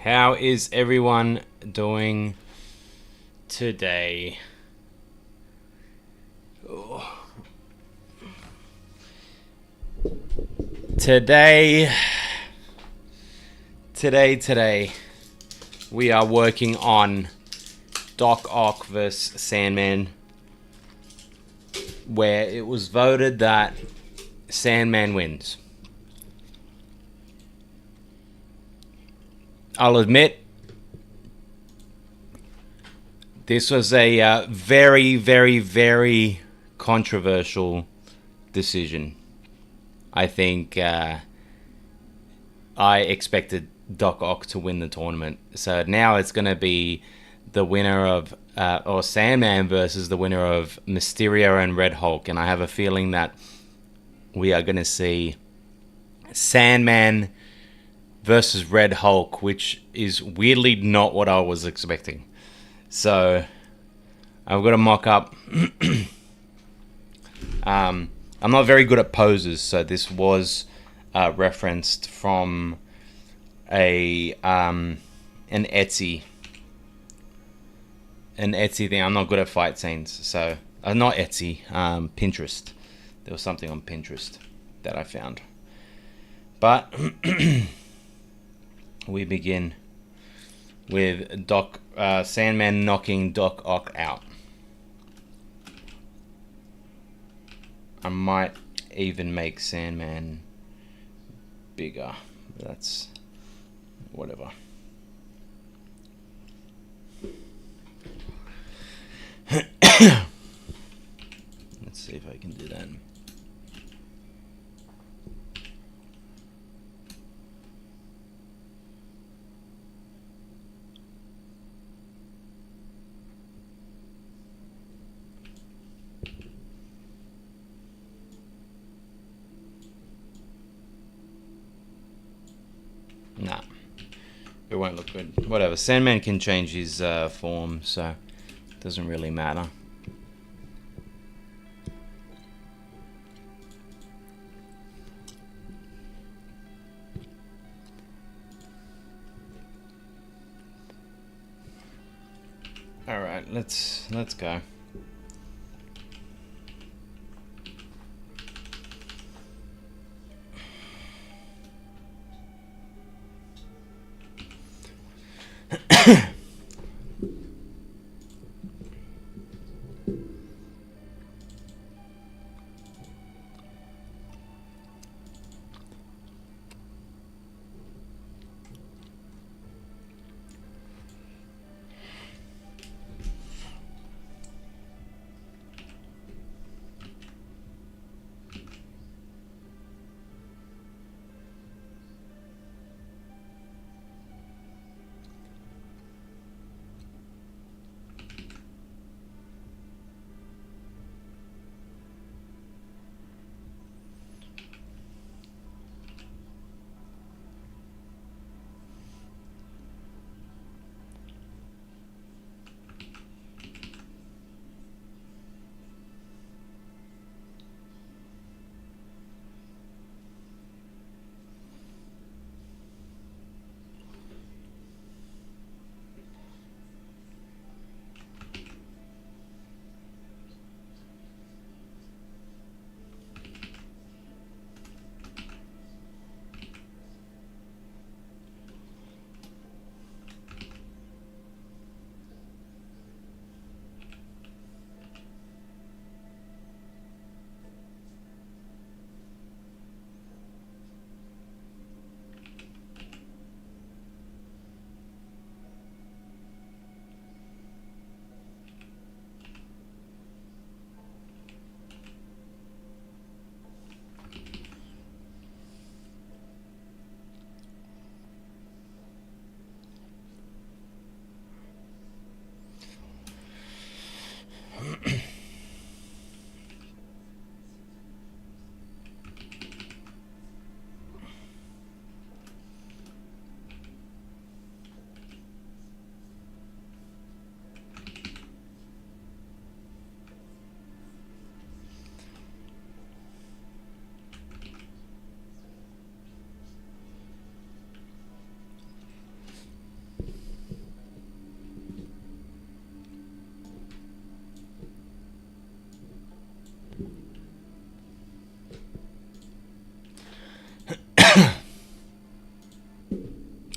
How is everyone doing today? Oh. Today, we are working on Doc Ock vs Sandman, where it was voted that Sandman wins. I'll admit, this was a very, very, very controversial decision. I think I expected Doc Ock to win the tournament. So now it's going to be the winner of, or Sandman versus the winner of Mysterio and Red Hulk. And I have a feeling that we are going to see Sandman versus Red Hulk, which is weirdly not what I was expecting. So I've got a mock up. I'm not very good at poses, so this was referenced from an Etsy thing. I'm not good at fight scenes, so not Etsy, Pinterest. There was something on Pinterest that I found, but we begin with Sandman knocking Doc Ock out. I might even make Sandman bigger. That's whatever. Let's see if I can do that. Nah, it won't look good. Whatever. Sandman can change his form, so it doesn't really matter. All right, let's go.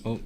Oh.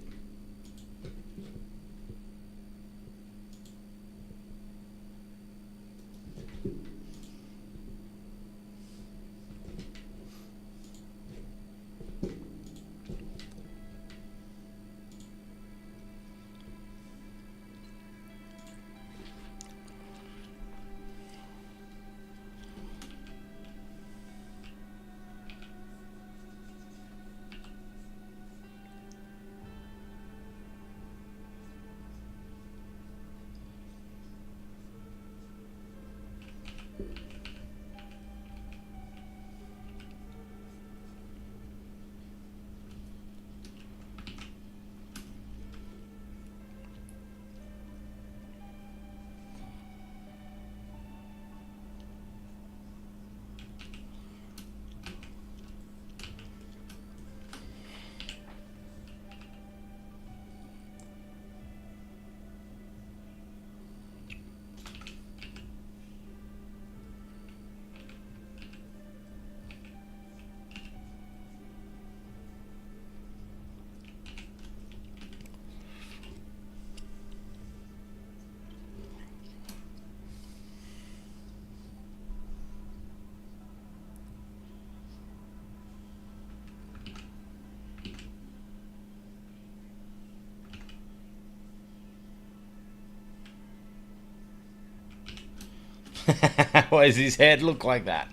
Why does his head look like that?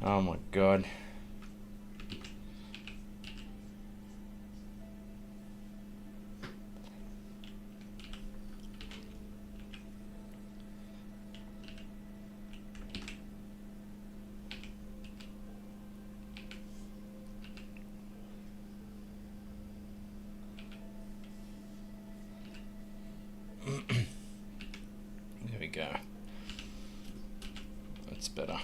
Oh my god. There we go. That's better.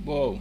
Whoa.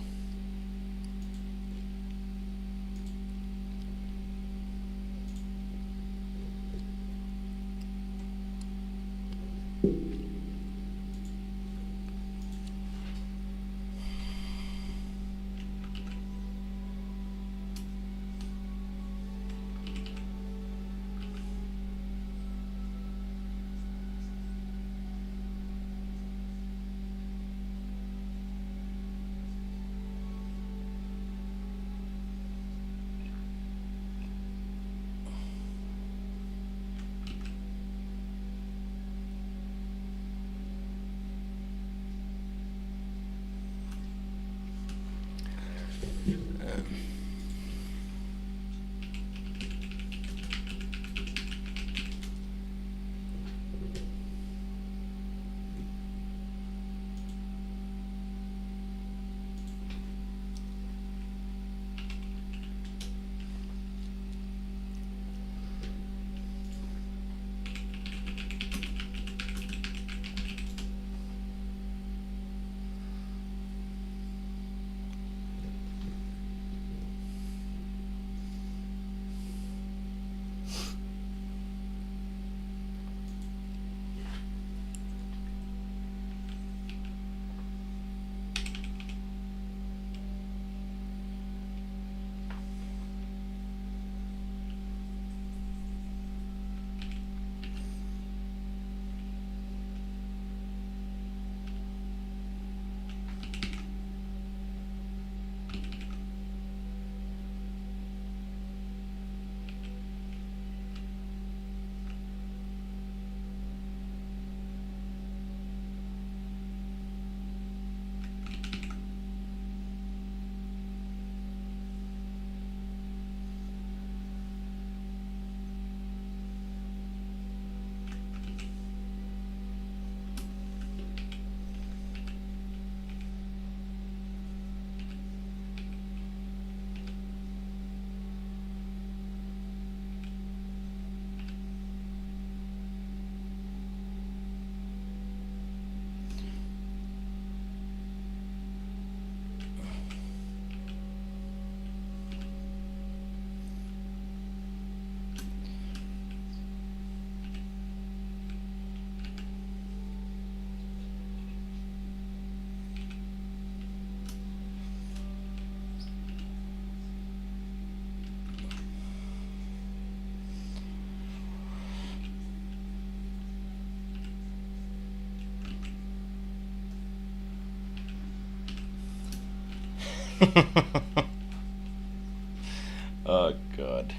Oh god.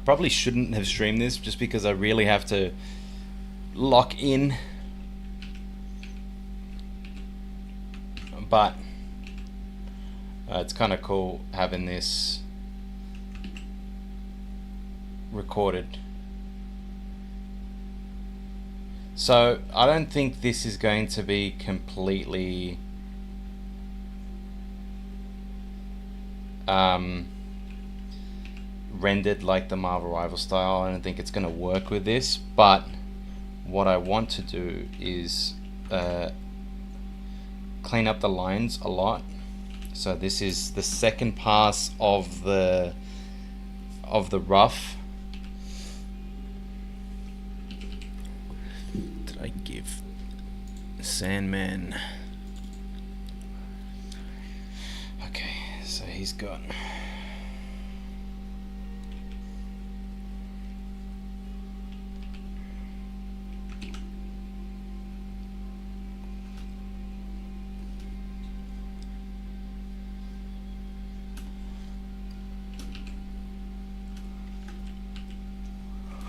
probably shouldn't have streamed this just because I really have to lock in. But it's kind of cool having this recorded. So I don't think this is going to be completely rendered like the Marvel Rival style. I don't think it's going to work with this, but what I want to do is clean up the lines a lot. So this is the second pass of the rough. Did I give Sandman? Okay, so he's got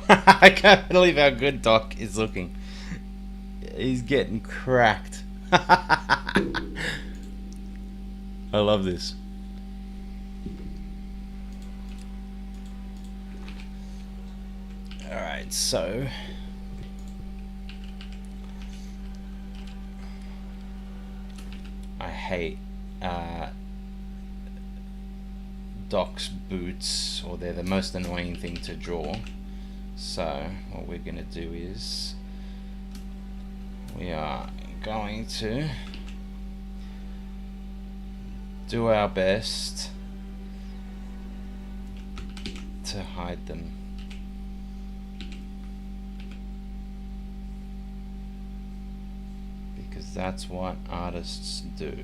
I can't believe how good Doc is looking. He's getting cracked. I love this. Alright, so I hate Doc's boots, or they're the most annoying thing to draw. So what we're going to do is we are going to do our best to hide them. Because that's what artists do.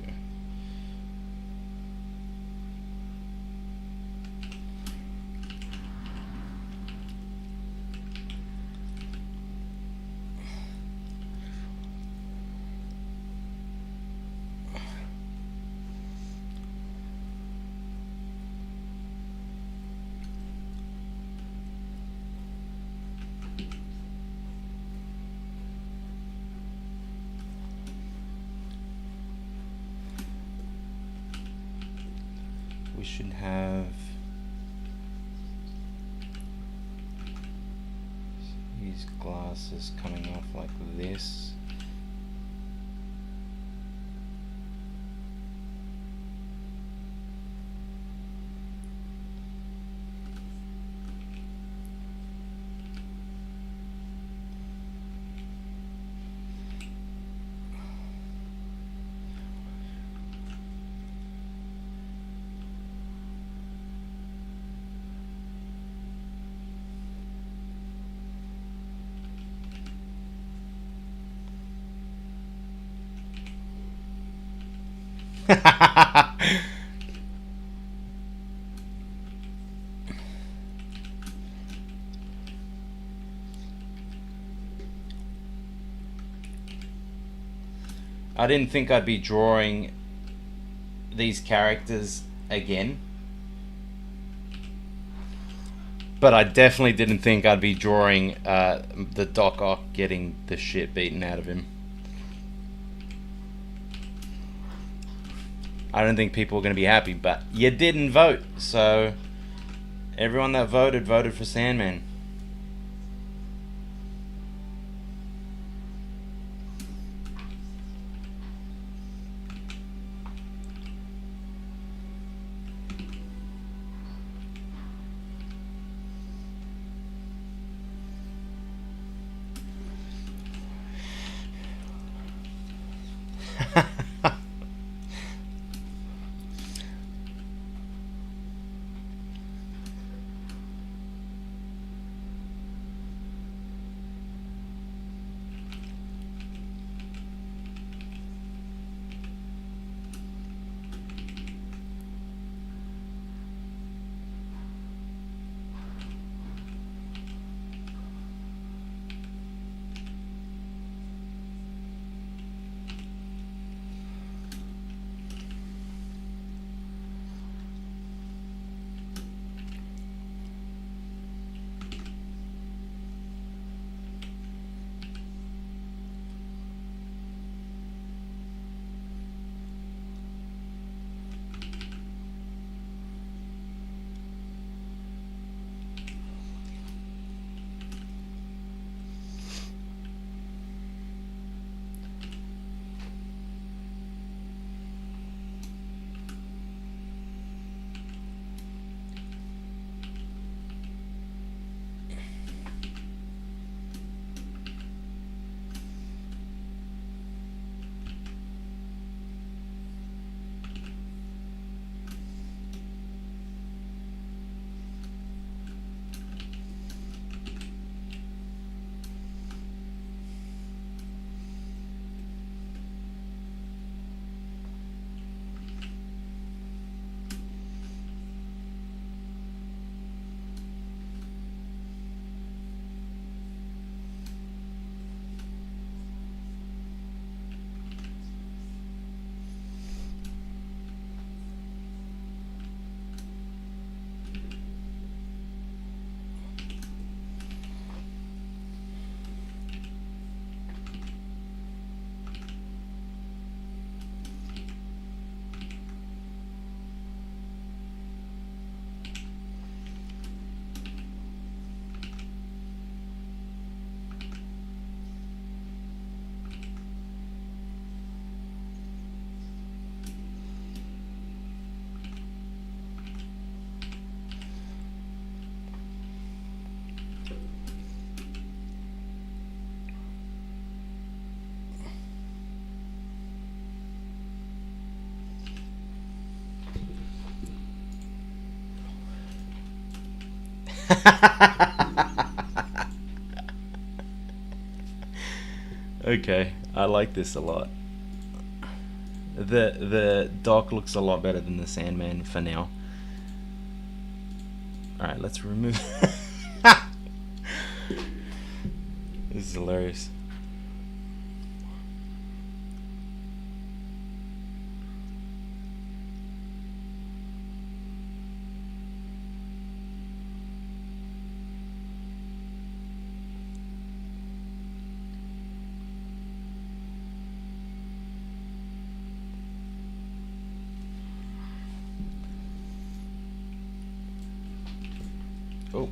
We should have these glasses coming off like this. I didn't think I'd be drawing these characters again, but I definitely didn't think I'd be drawing the Doc Ock getting the shit beaten out of him. I don't think people are going to be happy, but you didn't vote, so everyone that voted for Sandman. Okay, I like this a lot. The Doc looks a lot better than the Sandman for now. All right, let's remove. This is hilarious. Oh.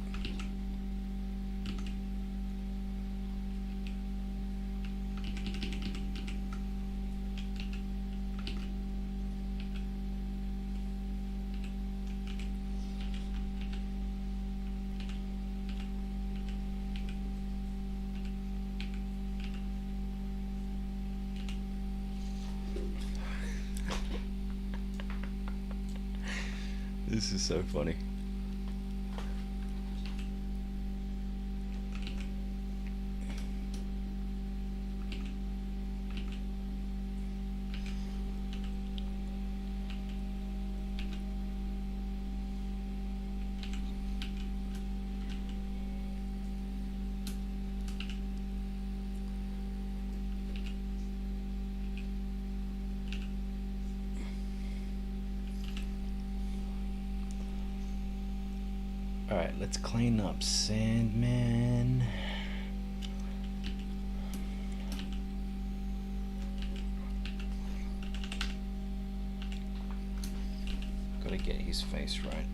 This is so funny. Alright, let's clean up Sandman. Gotta get his face right.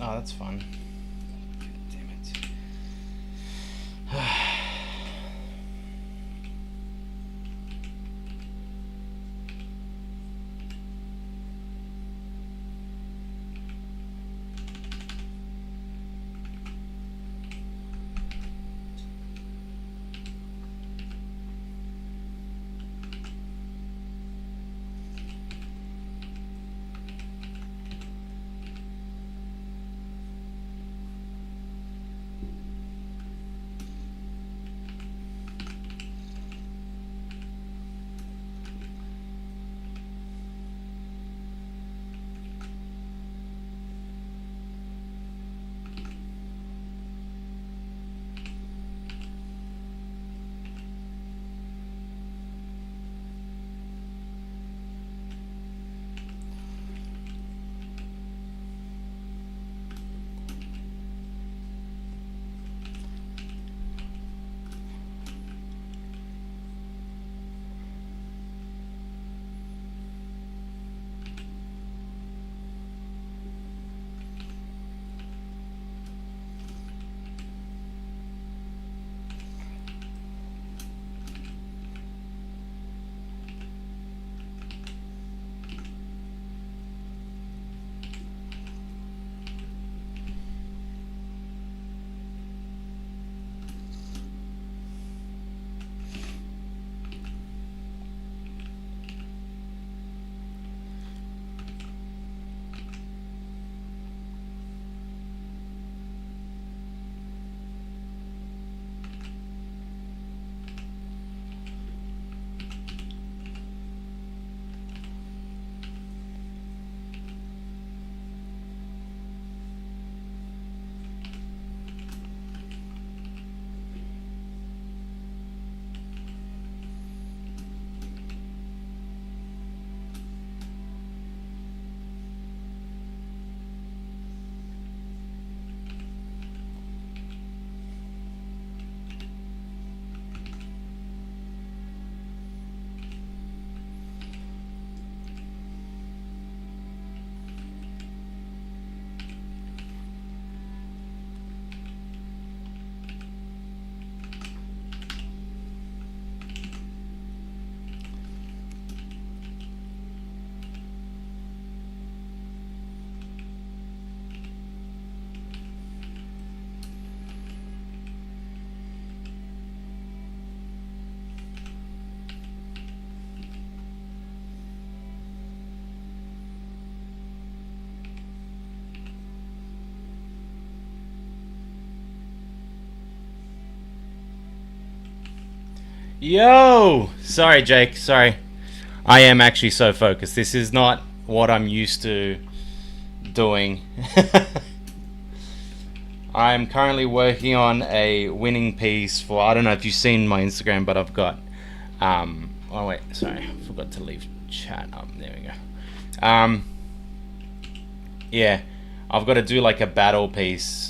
Oh, that's fun. Damn it. Yo! Sorry, Jake. Sorry. I am actually so focused. This is not what I'm used to doing. I'm currently working on a winning piece for, I don't know if you've seen my Instagram, but I've got, oh wait, sorry, I forgot to leave chat up. There we go. Yeah, I've got to do like a battle piece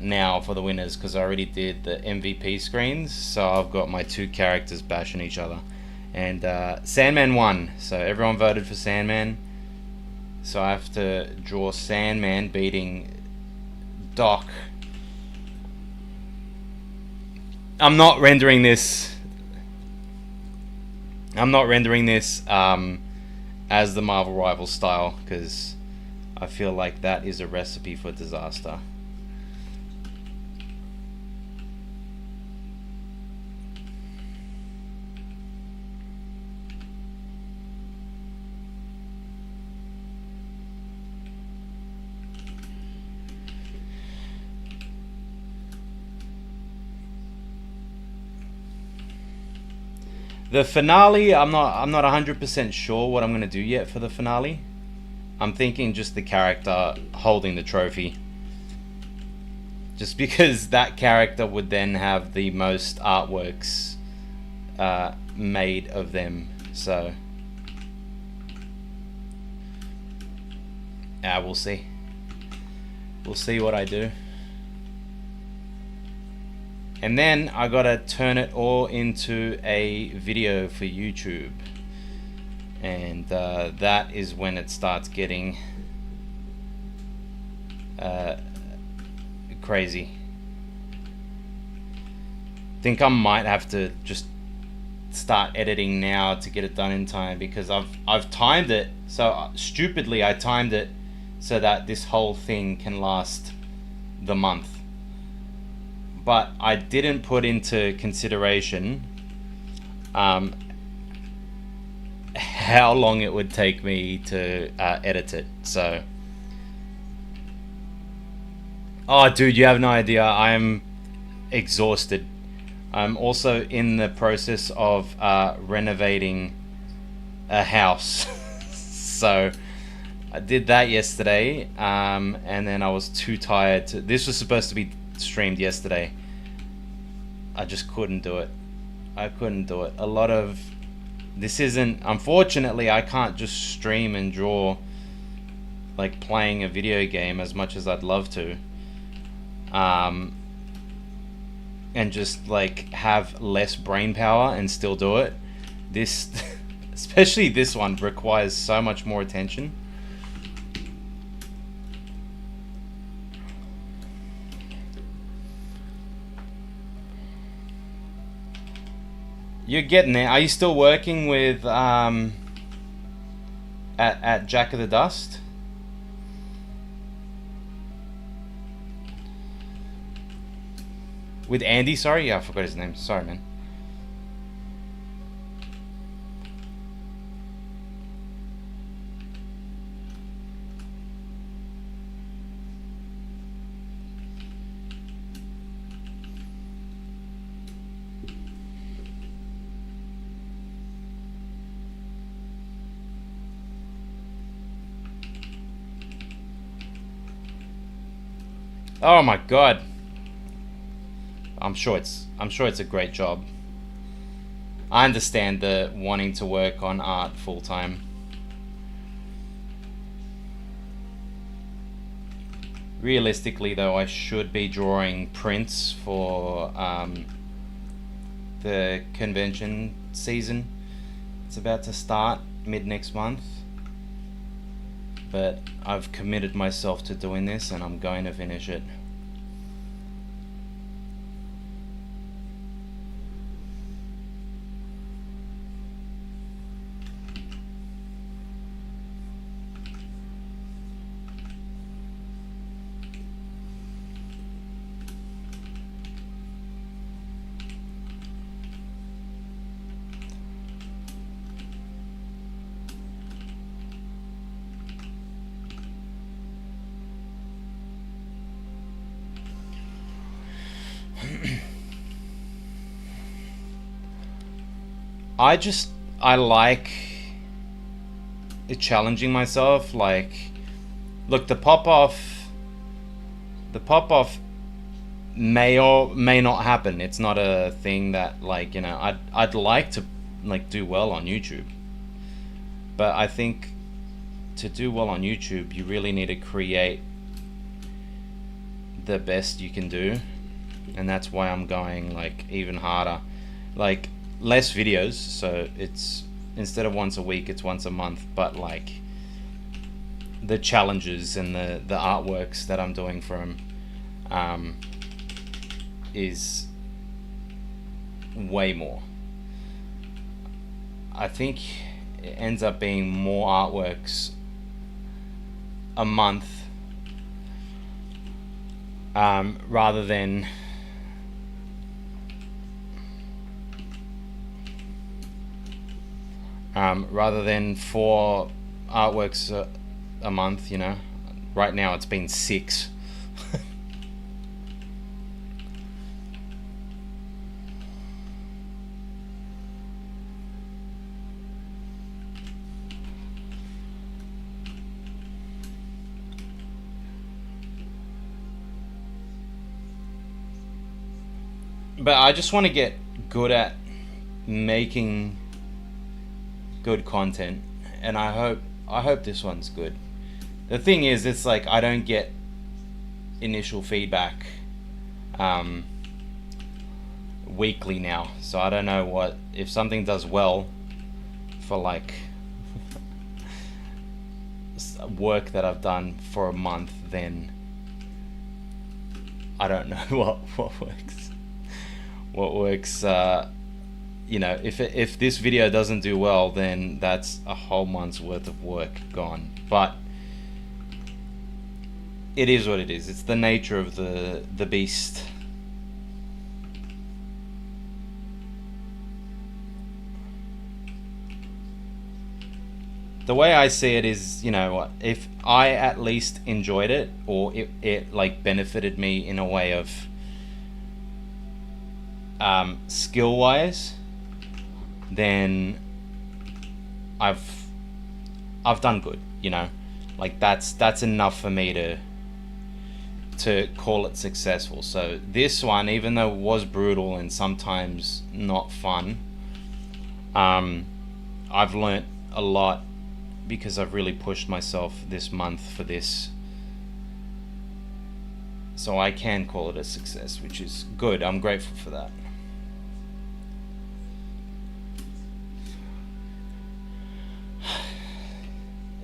now for the winners, because I already did the MVP screens, so I've got my two characters bashing each other. And Sandman won, so everyone voted for Sandman. So I have to draw Sandman beating Doc. I'm not rendering this as the Marvel Rivals style, because I feel like that is a recipe for disaster. The finale, I'm not 100% sure what I'm gonna do yet for the finale. I'm thinking just the character holding the trophy, just because that character would then have the most artworks made of them. So we'll see. We'll see what I do. And then I gotta turn it all into a video for YouTube, and that is when it starts getting crazy. Think I might have to just start editing now to get it done in time, because I've timed it so stupidly. I timed it so that this whole thing can last the month, but I didn't put into consideration how long it would take me to edit it. So, oh, dude, you have no idea. I'm exhausted. I'm also in the process of renovating a house. So I did that yesterday, and then I was too tired to... This was supposed to be streamed yesterday. I just couldn't do it. I couldn't do it. A lot of... This isn't... Unfortunately, I can't just stream and draw like playing a video game as much as I'd love to. And just like have less brain power and still do it. This, especially this one, requires so much more attention. You're getting there. Are you still working with at Jack of the Dust? With Andy, sorry? Yeah, I forgot his name. Sorry, man. Oh my god. I'm sure it's a great job. I understand the wanting to work on art full time. Realistically though, I should be drawing prints for the convention season. It's about to start mid next month. But I've committed myself to doing this and I'm going to finish it. I like challenging myself. Like, look, the pop-off may or may not happen. It's not a thing that, like, you know, I'd like to like do well on YouTube, but I think to do well on YouTube you really need to create the best you can do, and that's why I'm going like even harder, like less videos, so it's instead of once a week it's once a month, but like the challenges and the artworks that I'm doing for him is way more. I think it ends up being more artworks a month rather than rather than 4 artworks a month, you know. Right now it's been 6. But I just want to get good at making good content, and I hope this one's good. The thing is, it's like I don't get initial feedback weekly now, so I don't know what if something does well for like work that I've done for a month, then I don't know what works. What works? You know, if this video doesn't do well, then that's a whole month's worth of work gone. But it is what it is. It's the nature of the beast. The way I see it is, you know what, if I at least enjoyed it, or it like benefited me in a way of skill wise, then I've done good, you know. Like that's enough for me to call it successful. So this one, even though it was brutal and sometimes not fun, I've learnt a lot because I've really pushed myself this month for this. So I can call it a success, which is good. I'm grateful for that.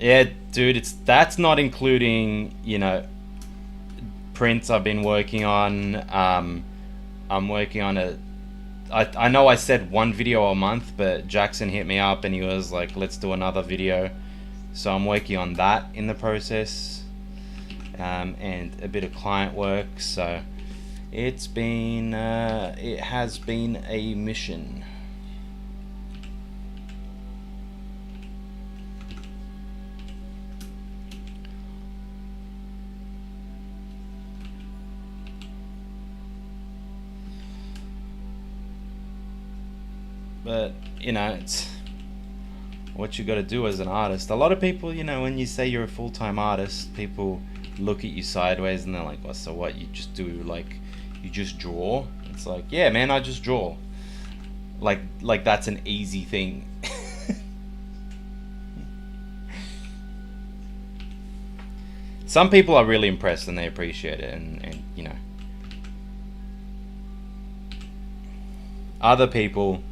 Yeah, dude, that's not including, you know, prints I've been working on. I'm working on I know I said one video a month, but Jackson hit me up and he was like, let's do another video. So I'm working on that in the process, and a bit of client work. So it has been a mission. But, you know, it's what you got to do as an artist. A lot of people, you know, when you say you're a full-time artist, people look at you sideways and they're like, well, so what, you just do, like, you just draw? It's like, yeah, man, I just draw. Like that's an easy thing. Some people are really impressed and they appreciate it, and you know. Other people,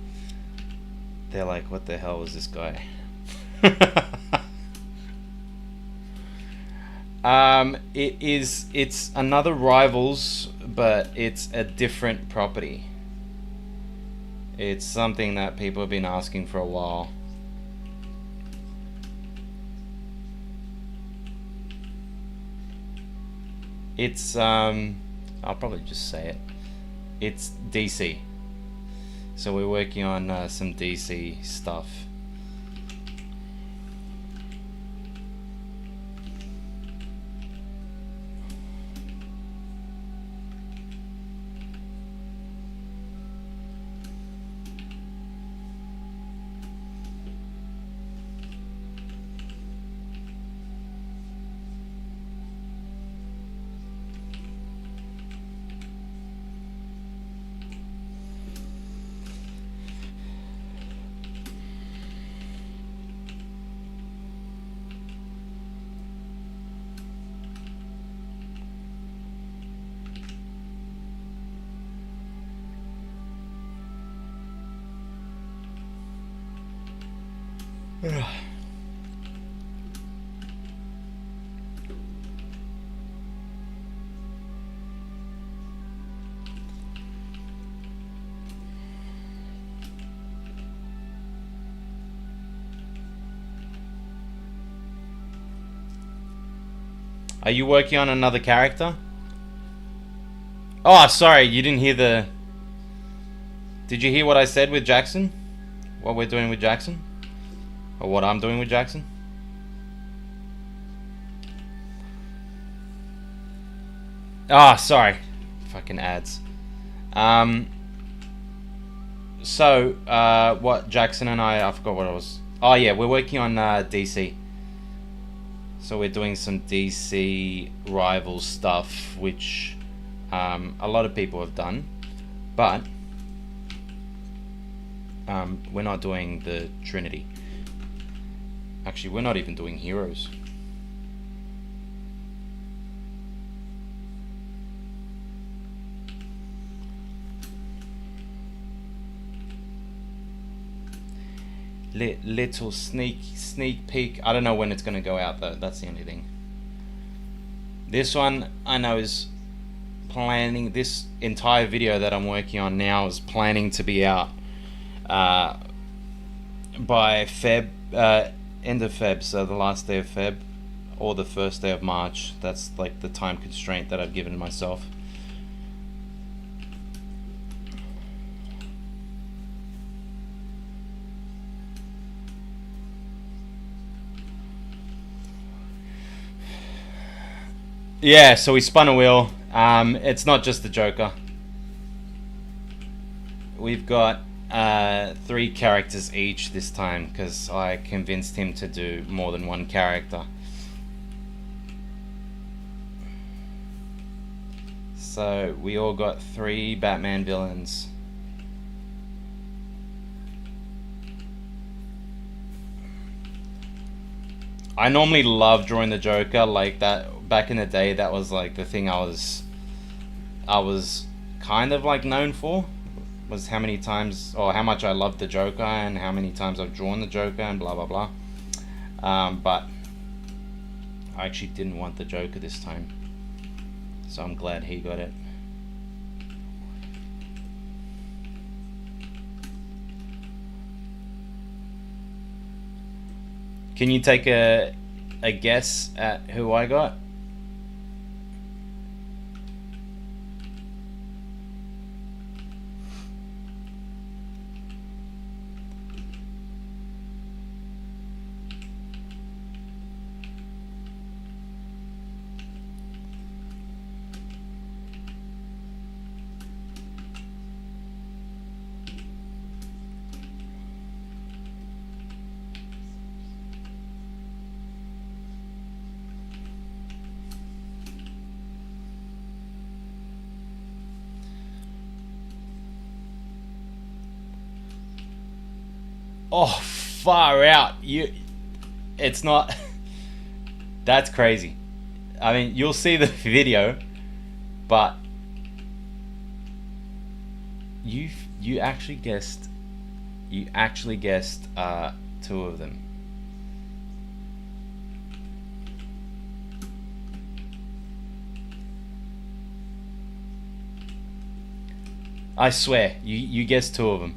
they're like, what the hell is this guy? It's another Rivals, but it's a different property. It's something that people have been asking for a while. It's I'll probably just say it. It's DC. So we're working on some DC stuff. Are you working on another character? Oh, sorry, you didn't hear the... Did you hear what I said with Jackson? What we're doing with Jackson? Or what I'm doing with Jackson? Ah, sorry. Fucking ads. So, what Jackson and I forgot what it was. Oh yeah, we're working on DC. So we're doing some DC Rivals stuff, which a lot of people have done, but we're not doing the Trinity. Actually, we're not even doing Heroes. Little sneak peek. I don't know when it's gonna go out though. That's the only thing. This one I know is planning, this entire video that I'm working on now is planning to be out by end of Feb, so the last day of Feb or the first day of March. That's like the time constraint that I've given myself. Yeah, so we spun a wheel. It's not just the Joker. We've got 3 characters each this time because I convinced him to do more than one character. So we all got 3 Batman villains. I normally love drawing the Joker like that. Back in the day, that was like the thing I was kind of like known for, was how many times or how much I loved the Joker and how many times I've drawn the Joker and blah blah blah. But I actually didn't want the Joker this time, so I'm glad he got it. Can you take a guess at who I got? Oh, far out. It's not. That's crazy. I mean, you'll see the video, but you actually guessed 2 of them. I swear, you guessed 2 of them.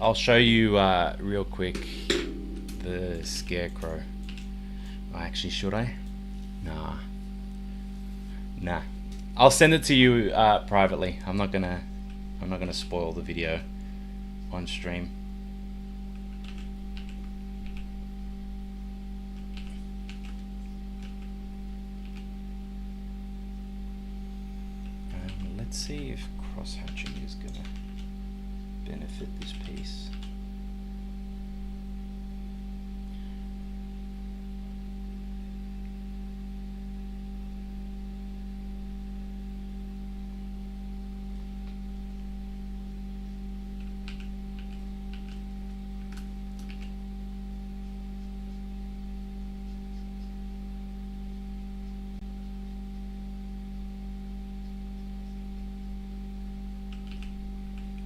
I'll show you real quick the Scarecrow. Actually, should I? Nah. I'll send it to you privately. I'm not gonna spoil the video on stream. Let's see if cross-hatching is gonna benefit this piece.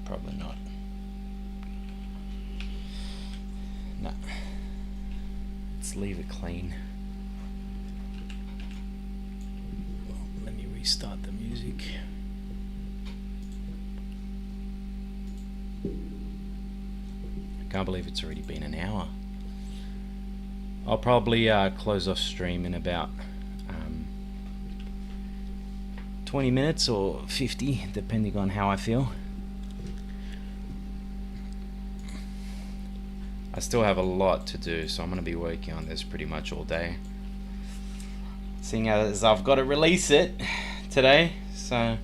Probably not. No. Let's leave it clean. Let me restart the music. I can't believe it's already been an hour. I'll probably close off stream in about 20 minutes or 50, depending on how I feel. I still have a lot to do, so I'm going to be working on this pretty much all day. Seeing as I've got to release it today, so...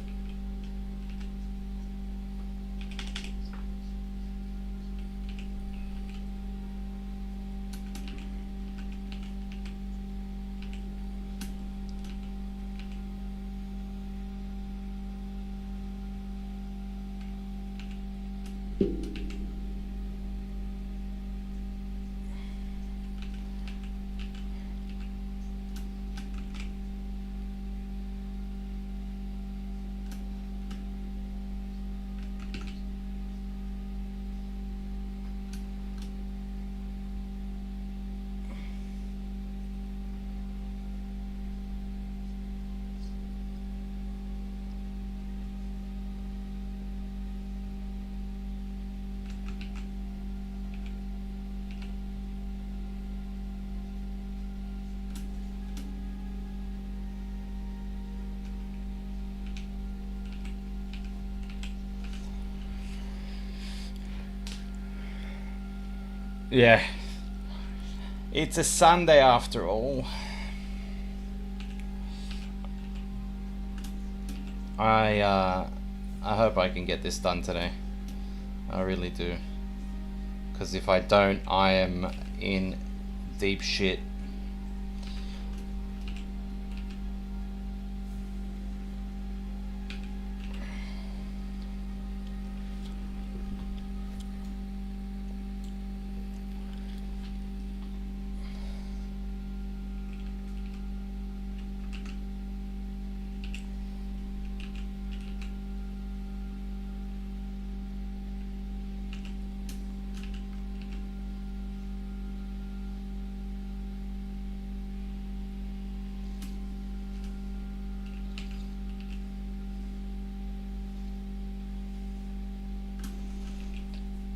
Yeah. It's a Sunday after all. I hope I can get this done today. I really do. Because if I don't, I am in deep shit.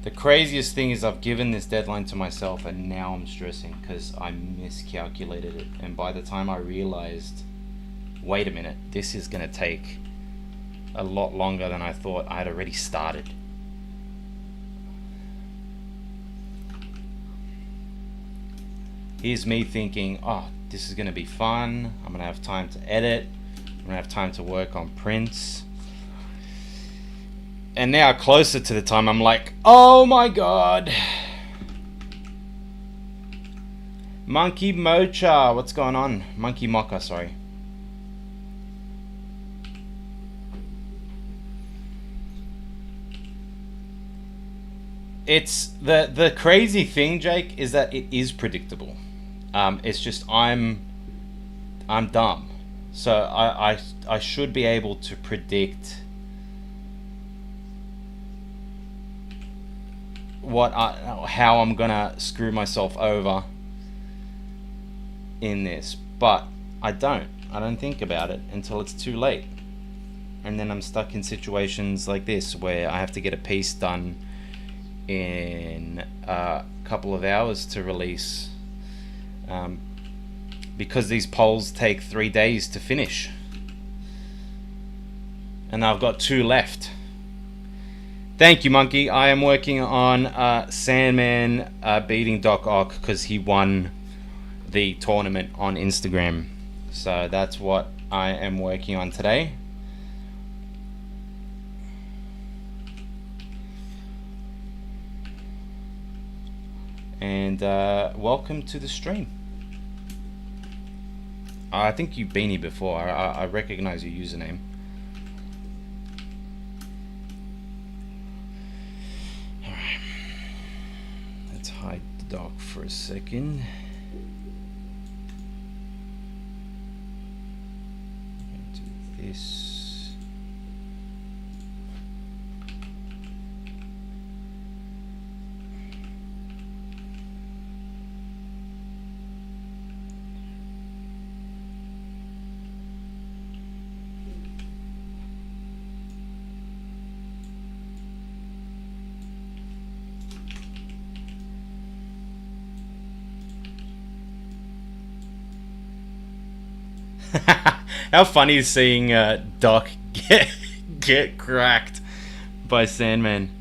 The craziest thing is I've given this deadline to myself and now I'm stressing because I miscalculated it. And by the time I realized, wait a minute, this is going to take a lot longer than I thought, I had already started. Here's me thinking, oh, this is going to be fun. I'm going to have time to edit. I'm going to have time to work on prints. And now closer to the time, I'm like, oh my god. Monkey Mocha, what's going on? Monkey Mocha, sorry. It's the crazy thing, Jake, is that it is predictable. It's just I'm dumb. So I should be able to predict how I'm gonna screw myself over in this, but I don't think about it until it's too late, and then I'm stuck in situations like this where I have to get a piece done in a couple of hours to release, because these polls take 3 days to finish, and I've got 2 left. Thank you, Monkey. I am working on Sandman beating Doc Ock because he won the tournament on Instagram. So that's what I am working on today. And welcome to the stream. I think you've been here before. I recognize your username. Hide the dog for a second. Do this. How funny is seeing Doc get cracked by Sandman.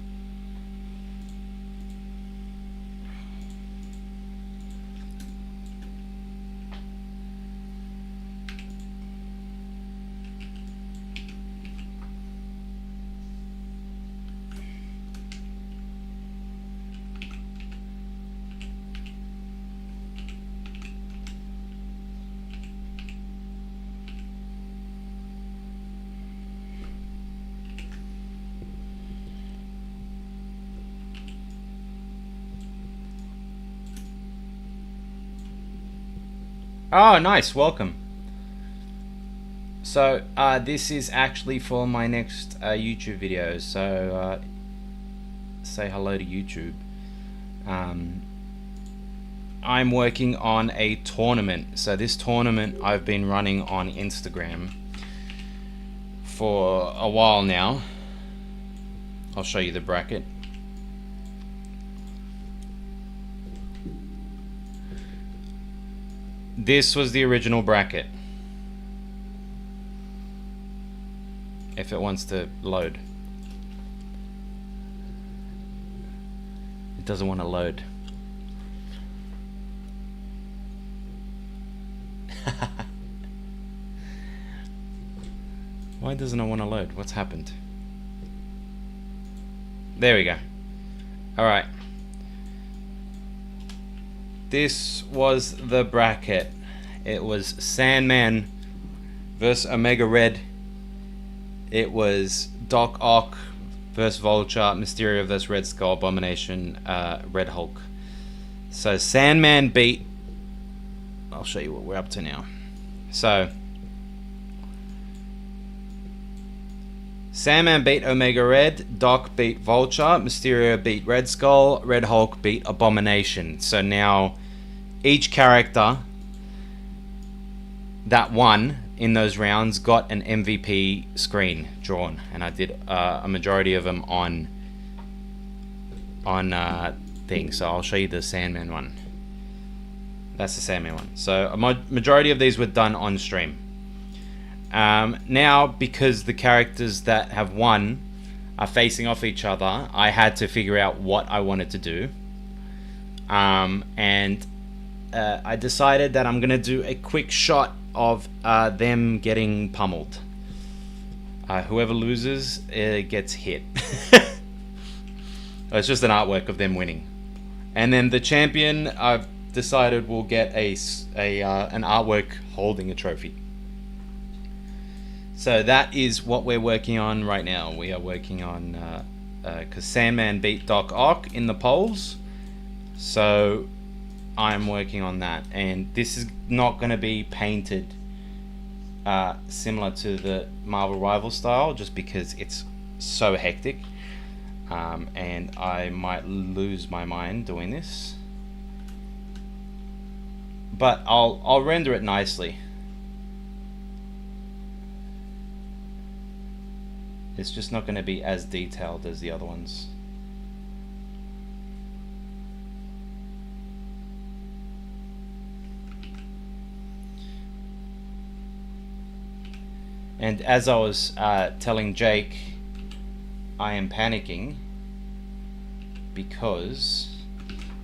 Oh, nice. Welcome. So, this is actually for my next YouTube video. So, say hello to YouTube. I'm working on a tournament. So, this tournament I've been running on Instagram for a while now. I'll show you the bracket. This was the original bracket. If it wants to load. It doesn't want to load. Why doesn't it want to load? What's happened? There we go. Alright. This was the bracket. It was Sandman versus Omega Red. It was Doc Ock versus Vulture, Mysterio versus Red Skull, Abomination, Red Hulk. So Sandman beat... I'll show you what we're up to now. So Sandman beat Omega Red, Doc beat Vulture, Mysterio beat Red Skull, Red Hulk beat Abomination. So now each character that won in those rounds got an MVP screen drawn, and I did a majority of them on things. So I'll show you the Sandman one. That's the Sandman one. So a majority of these were done on stream. Now, because the characters that have won are facing off each other, I had to figure out what I wanted to do. And I decided that I'm going to do a quick shot of them getting pummeled. Whoever loses gets hit. It's just an artwork of them winning. And then the champion, I've decided will get an artwork holding a trophy. So that is what we're working on right now. We are working on, because Sandman beat Doc Ock in the polls, so I'm working on that. And this is not going to be painted similar to the Marvel Rival style, just because it's so hectic, and I might lose my mind doing this. But I'll render it nicely. It's just not going to be as detailed as the other ones. And as I was telling Jake, I am panicking because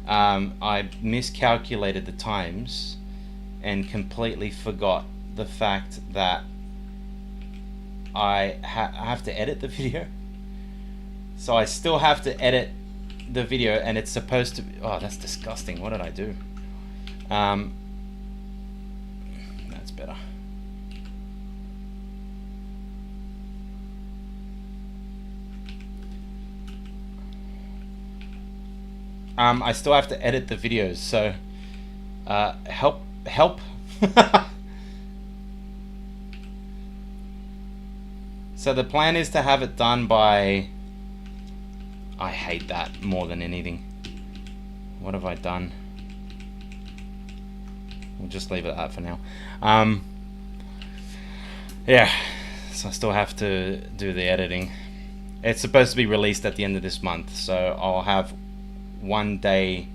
I miscalculated the times and completely forgot the fact that I have to edit the video. So I still have to edit the video, and it's supposed to be... Oh, that's disgusting. What did I do? That's better. I still have to edit the videos, so help. So the plan is to have it done by... I hate that more than anything. What have I done? We'll just leave it at that for now. Yeah, so I still have to do the editing. It's supposed to be released at the end of this month, so I'll have one day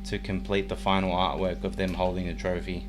to complete the final artwork of them holding a trophy.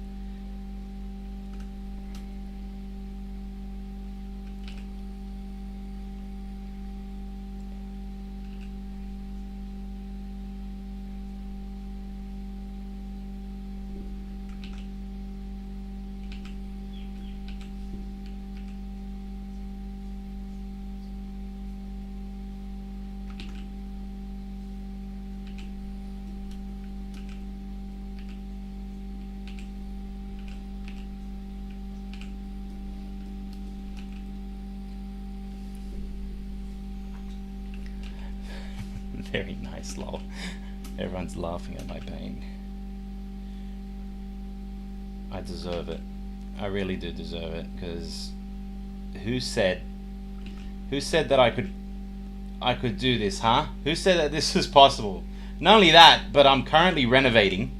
Very nice, lol. Everyone's laughing at my pain. I deserve it. I really do deserve it, because who said that I could do this, huh? Who said that this was possible? Not only that, but I'm currently renovating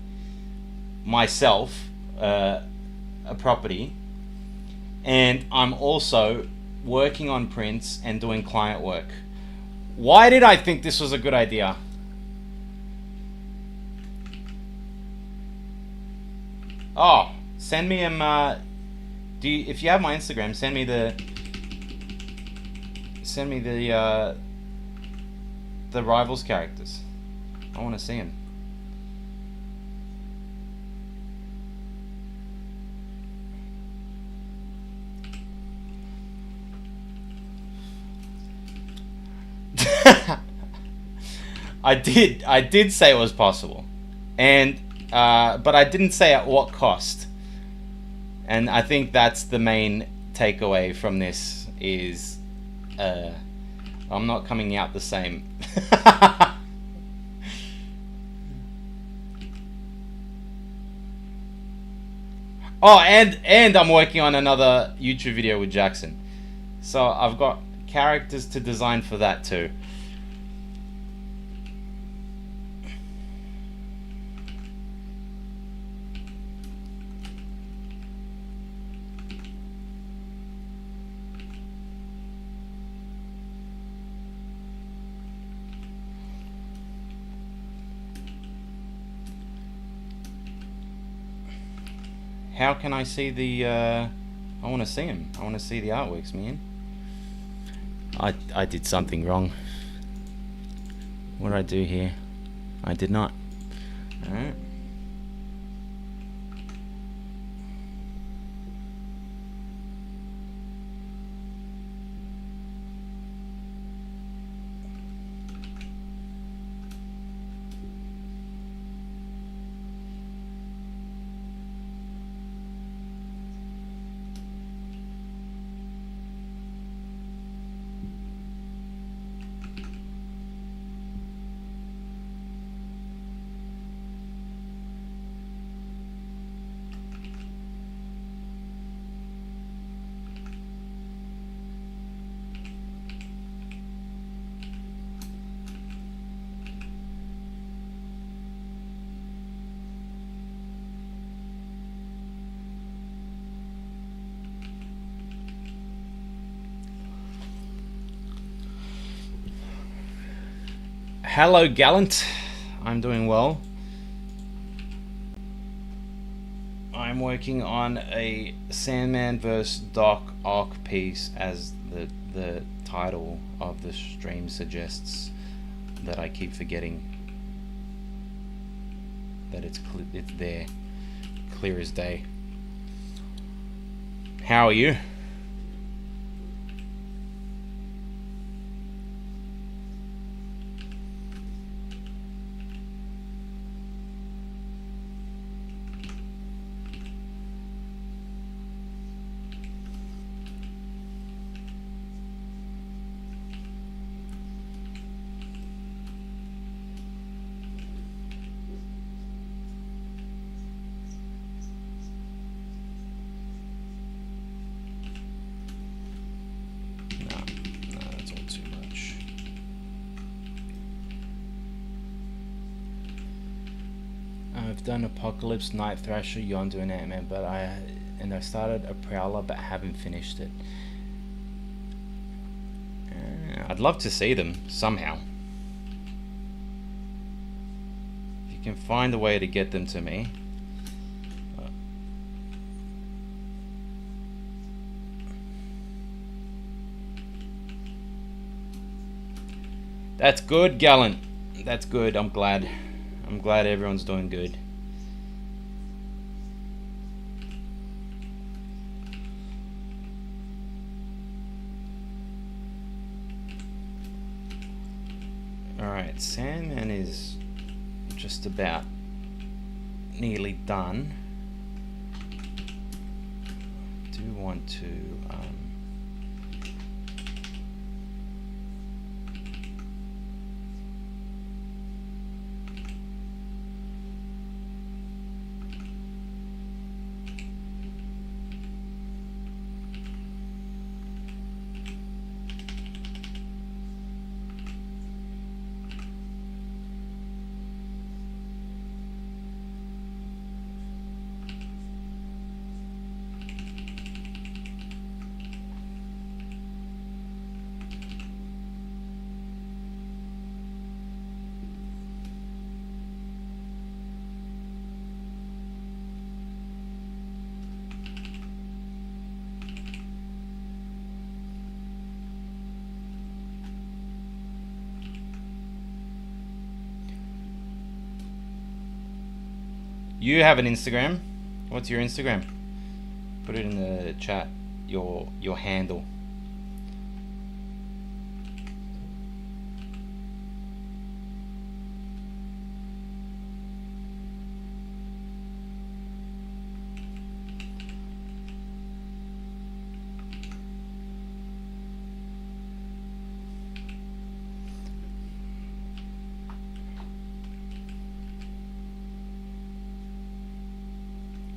myself a property, and I'm also working on prints and doing client work. Why did I think this was a good idea? Oh, send me if you have my Instagram, send me the Rivals characters. I want to see them. I did say it was possible, and but I didn't say at what cost. And I think that's the main takeaway from this is I'm not coming out the same. Oh, and I'm working on another YouTube video with Jackson. So I've got characters to design for that too. How can I see the I want to see him. I want to see the artworks, man. I did something wrong. What did I do here? I did not. Alright. Hello, Gallant. I'm doing well. I'm working on a Sandman vs Doc Ock piece, as the title of the stream suggests. That I keep forgetting that it's there, clear as day. How are you? I've done Apocalypse, Night Thrasher, Yondu, and Ant-Man, but I started a Prowler but haven't finished it. I'd love to see them somehow. If you can find a way to get them to me. That's good, Gallant. That's good. I'm glad. I'm glad everyone's doing good. Alright, Sandman is just about nearly done. I do want to You have an Instagram? What's your Instagram? Put it in the chat. Your handle.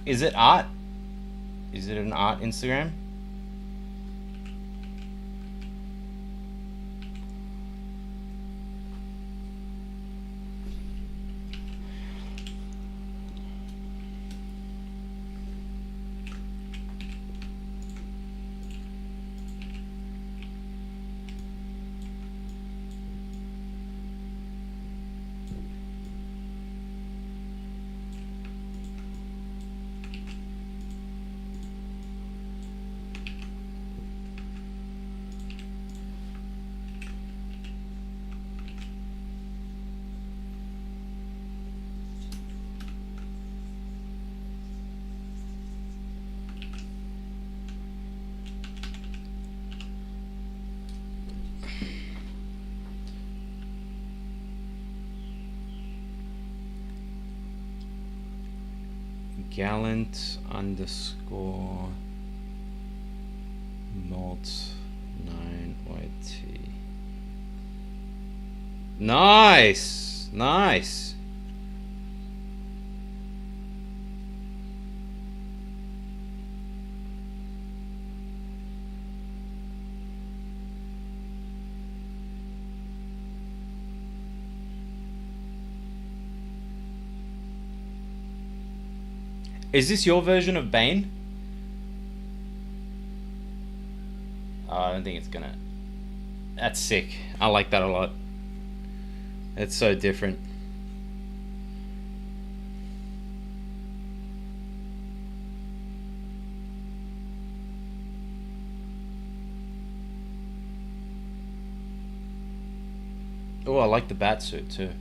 Is it art? Is it an art Instagram? Gallant underscore malt 9YT. Nice, nice. Is this your version of Bane? Oh, I don't think it's gonna. That's sick. I like that a lot. It's so different. Oh, I like the bat suit too.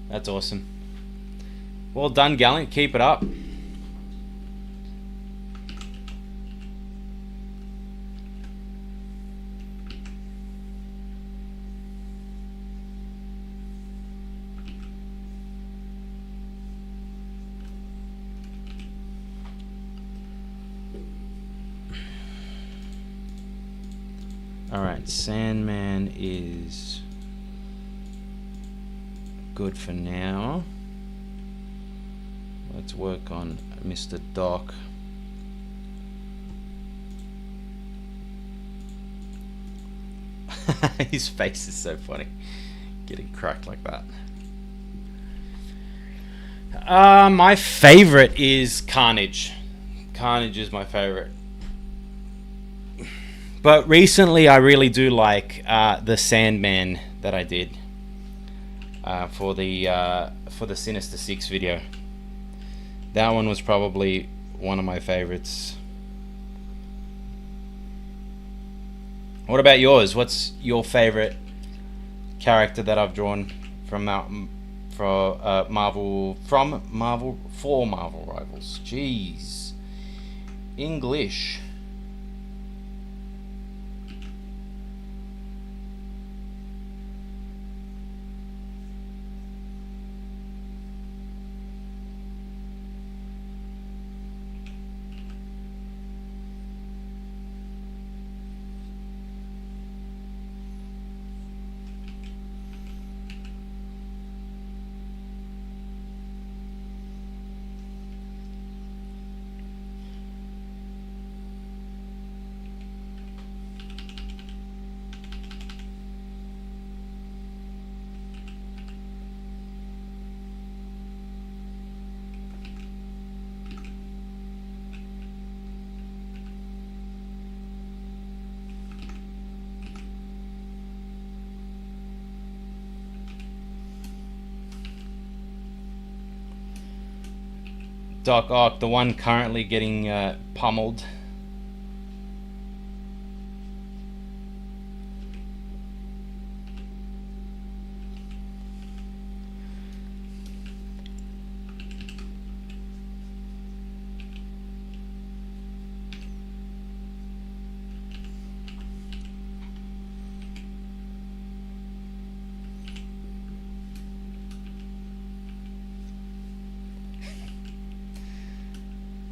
That's awesome. Well done, Gallant. Keep it up. Alright, Sandman is good for now. Let's work on Mr. Doc. His face is so funny. Getting cracked like that. My favorite is Carnage. Carnage is my favorite. But recently I really do like the Sandman that I did for the Sinister Six video. That one was probably one of my favorites. What about yours? What's your favorite character that I've drawn from Marvel Rivals? Jeez, English. Doc Ock, the one currently getting pummeled.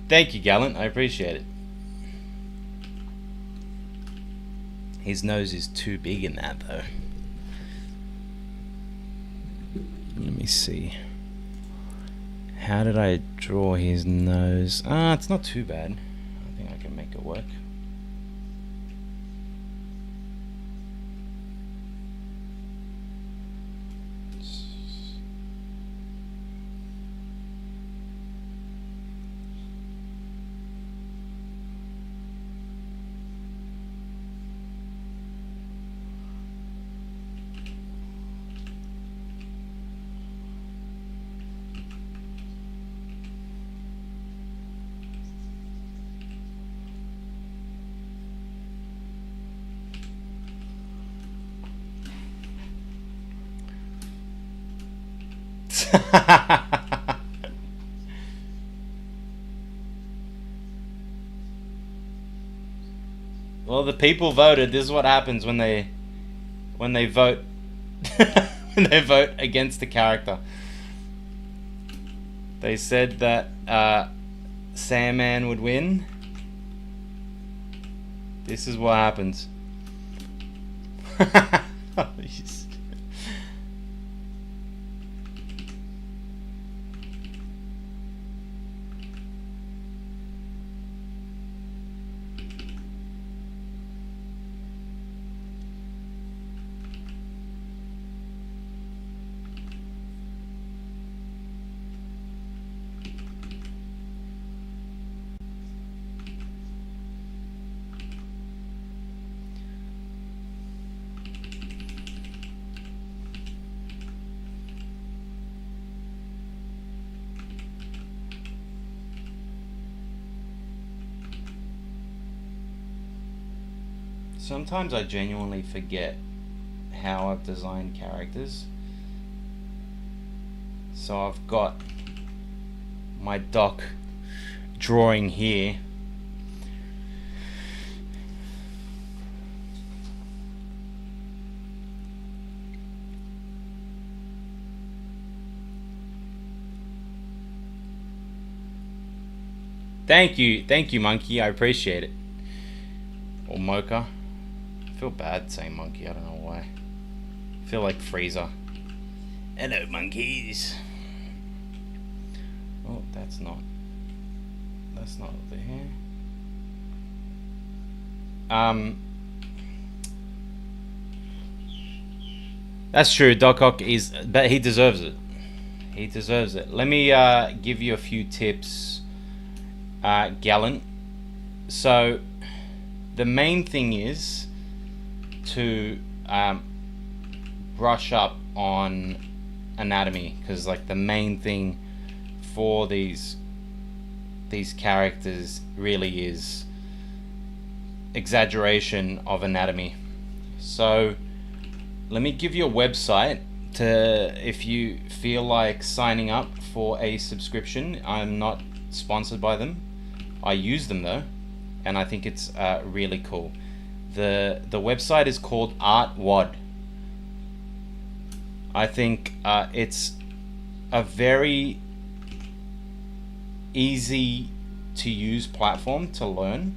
Thank you, Gallant. I appreciate it. His nose is too big in that, though. Let me see How did I draw his nose? It's not too bad. I think I can make it work. Well, the people voted. This is what happens when they vote when they vote against the character. They said that Sandman would win. This is what happens. Sometimes I genuinely forget how I've designed characters. So I've got my Doc drawing here. Thank you, Monkey. I appreciate it. Or Mocha. I feel bad saying Monkey. I don't know why. I feel like Freezer. Hello, monkeys. Oh, that's not there. That's true. Doc Ock but he deserves it. He deserves it. Let me give you a few tips, Gallant. So, the main thing is to brush up on anatomy, because like the main thing for these characters really is exaggeration of anatomy. So let me give you a website if you feel like signing up for a subscription. I'm not sponsored by them. I use them though, and I think it's really cool. The website is called ArtWad. I think it's a very easy to use platform to learn.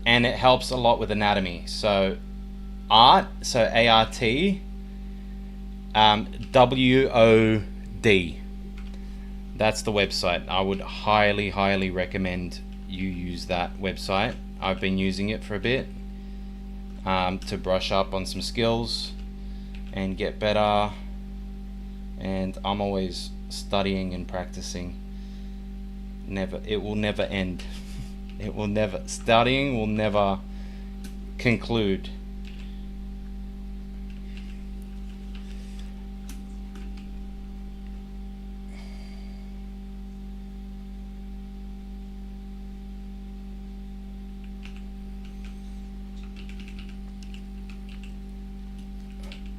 And it helps a lot with anatomy. So art, so ART, WOD. That's the website. I would highly recommend you use that website. I've been using it for a bit to brush up on some skills and get better. And I'm always studying and practicing. It will never end. Studying will never conclude.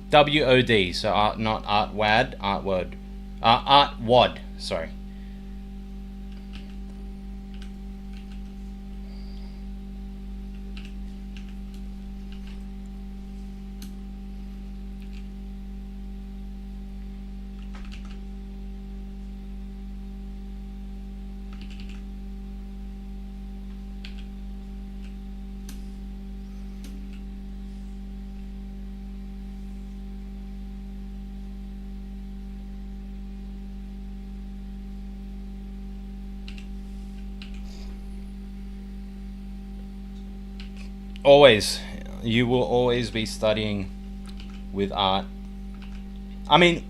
WOD, so art, not ArtWad, ArtWad. ArtWad, sorry. Always. You will always be studying with art. I mean,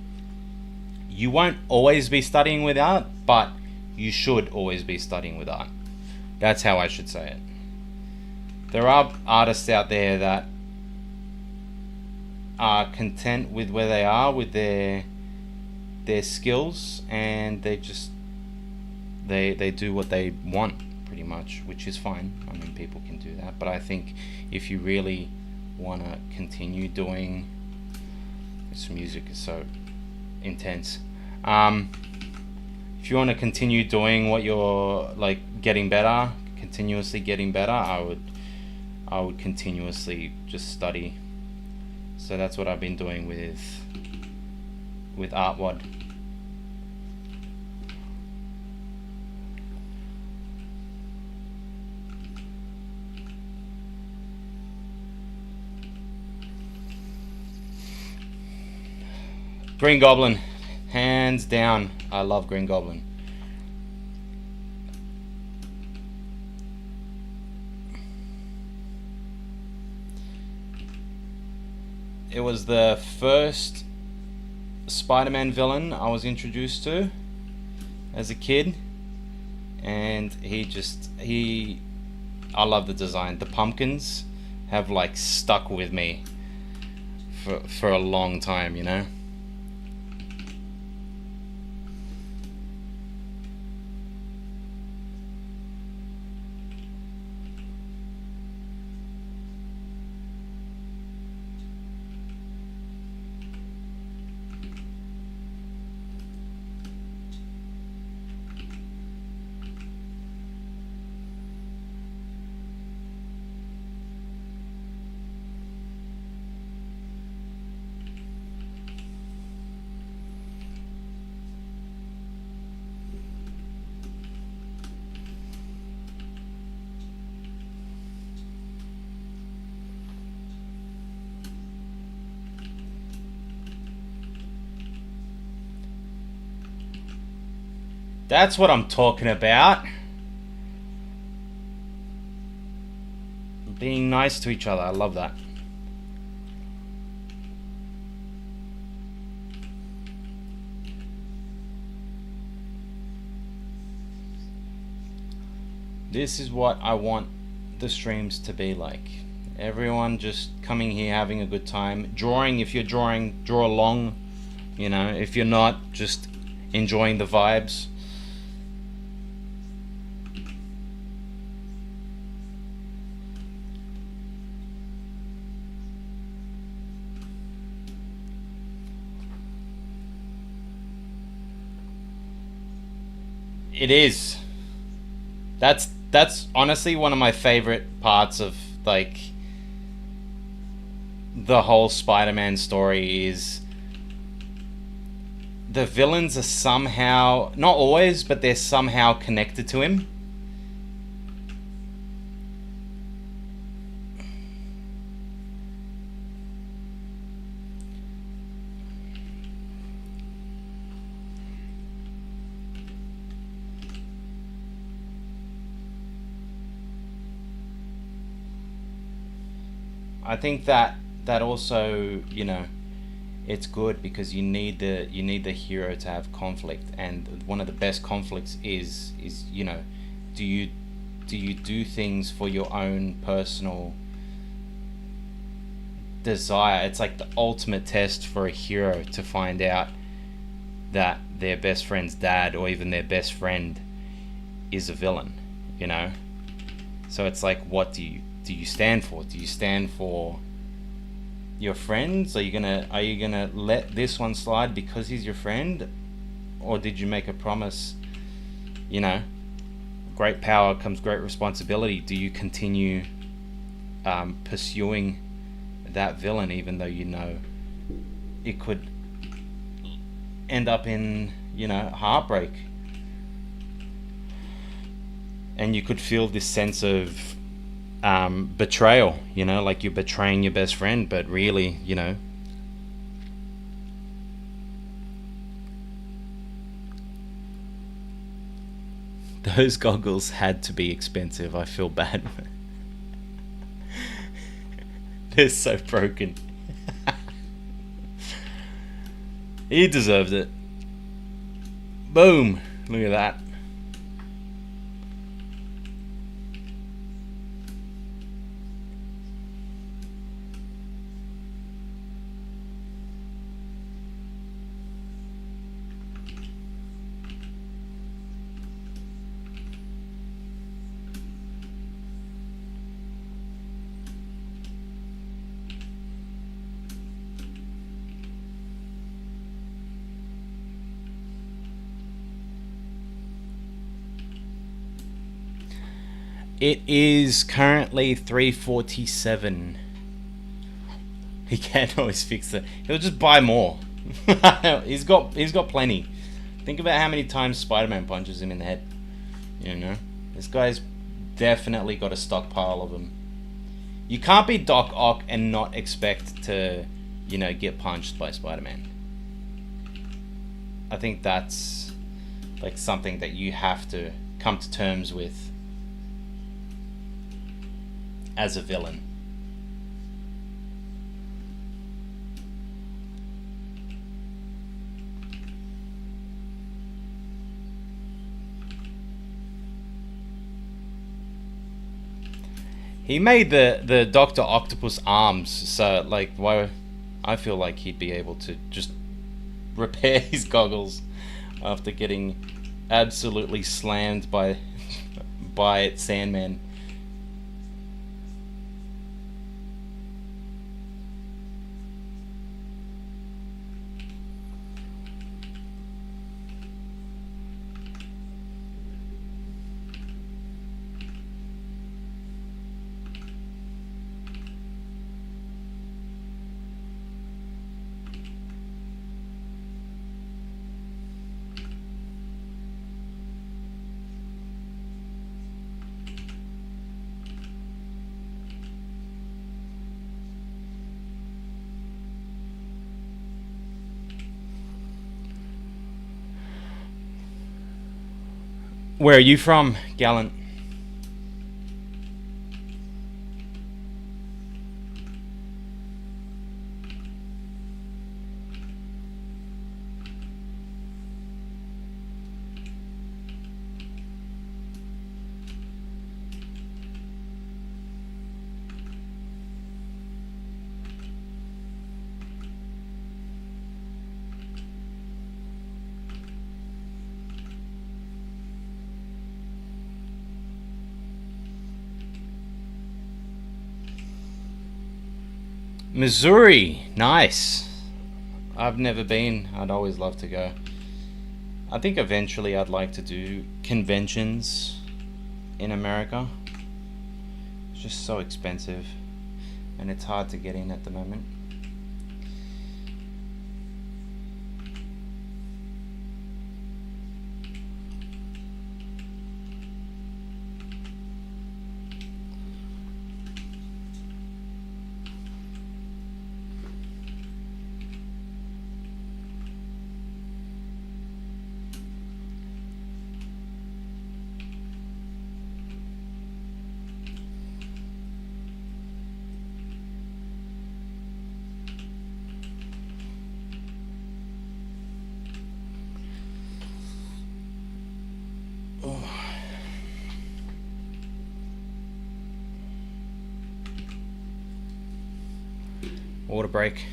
you won't always be studying with art, but you should always be studying with art. That's how I should say it. There are artists out there that are content with where they are with their skills, and they do what they want pretty much, which is fine. I mean, people can do that, but I think if you really want to continue doing, this music is so intense, if you want to continue doing what you're like, getting better, continuously getting better, I would continuously just study. So that's what I've been doing with Artwad. Green Goblin, hands down. I love Green Goblin. It was the first Spider-Man villain I was introduced to as a kid, and I love the design. The pumpkins have like stuck with me for a long time, you know. That's what I'm talking about. Being nice to each other. I love that. This is what I want the streams to be like. Everyone just coming here, having a good time. Drawing, if you're drawing, draw along. You know, if you're not, just enjoying the vibes. It is. That's honestly one of my favorite parts of like the whole Spider-Man story is the villains are somehow, not always, but they're somehow connected to him. I think that also, you know, it's good because you need the hero to have conflict, and one of the best conflicts is you know, do you do things for your own personal desire? It's like the ultimate test for a hero to find out that their best friend's dad or even their best friend is a villain, you know. So it's like, what do you stand for? Do you stand for your friends? Are you gonna let this one slide because he's your friend, or did you make a promise? You know, great power comes great responsibility. Do you continue pursuing that villain even though you know it could end up in, you know, heartbreak, and you could feel this sense of betrayal, you know, like you're betraying your best friend, but really, you know, those goggles had to be expensive. I feel bad. They're so broken. He deserves it. Boom. Look at that. It is currently 347. He can't always fix it. He'll just buy more. He's got plenty. Think about how many times Spider-Man punches him in the head. You know, this guy's definitely got a stockpile of them. You can't be Doc Ock and not expect to, you know, get punched by Spider-Man. I think that's like something that you have to come to terms with as a villain. He made the Dr. Octopus arms, so like why I feel like he'd be able to just repair his goggles after getting absolutely slammed by Sandman. Where are you from, Gallant? Missouri, nice. I've never been. I'd always love to go. I think eventually I'd like to do conventions in America. It's just so expensive and it's hard to get in at the moment. Water break.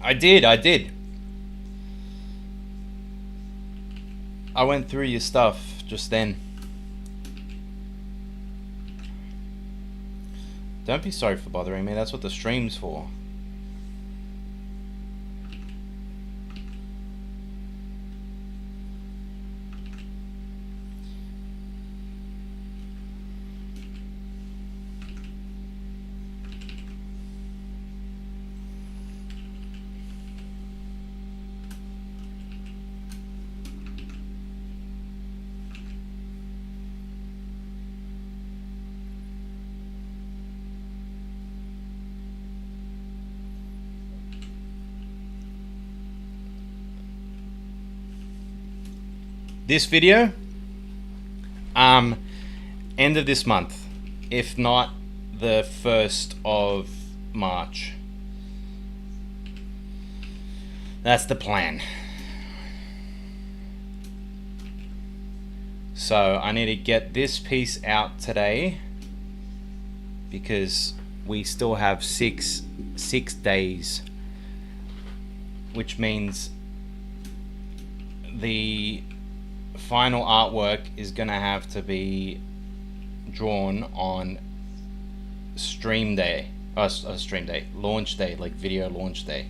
I did. I went through your stuff just then. Don't be sorry for bothering me, that's what the stream's for. this video, end of this month, if not the 1st of March. That's the plan. So I need to get this piece out today because we still have six days, which means the final artwork is gonna have to be drawn on launch day, like video launch day.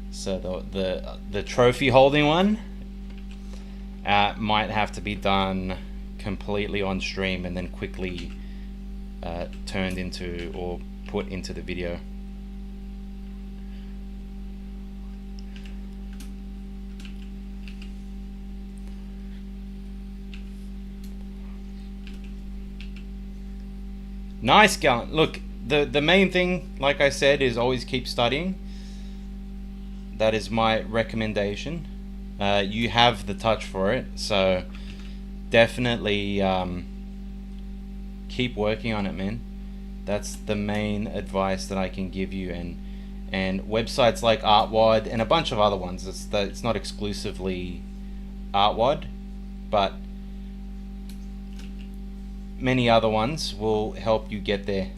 So the trophy holding one might have to be done completely on stream and then quickly turned into or put into the video. Nice going. Look, the main thing, like I said, is always keep studying. That is my recommendation. You have the touch for it, so definitely keep working on it, man. That's the main advice that I can give you. And websites like Artwad and a bunch of other ones. It's not exclusively Artwad, but many other ones will help you get there.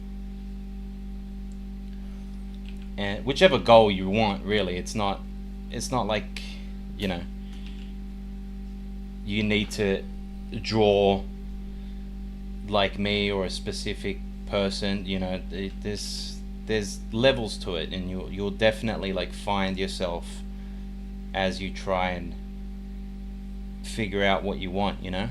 And whichever goal you want, really, it's not like, you know, you need to draw like me or a specific person. You know, there's levels to it, and you'll definitely like find yourself as you try and figure out what you want, you know.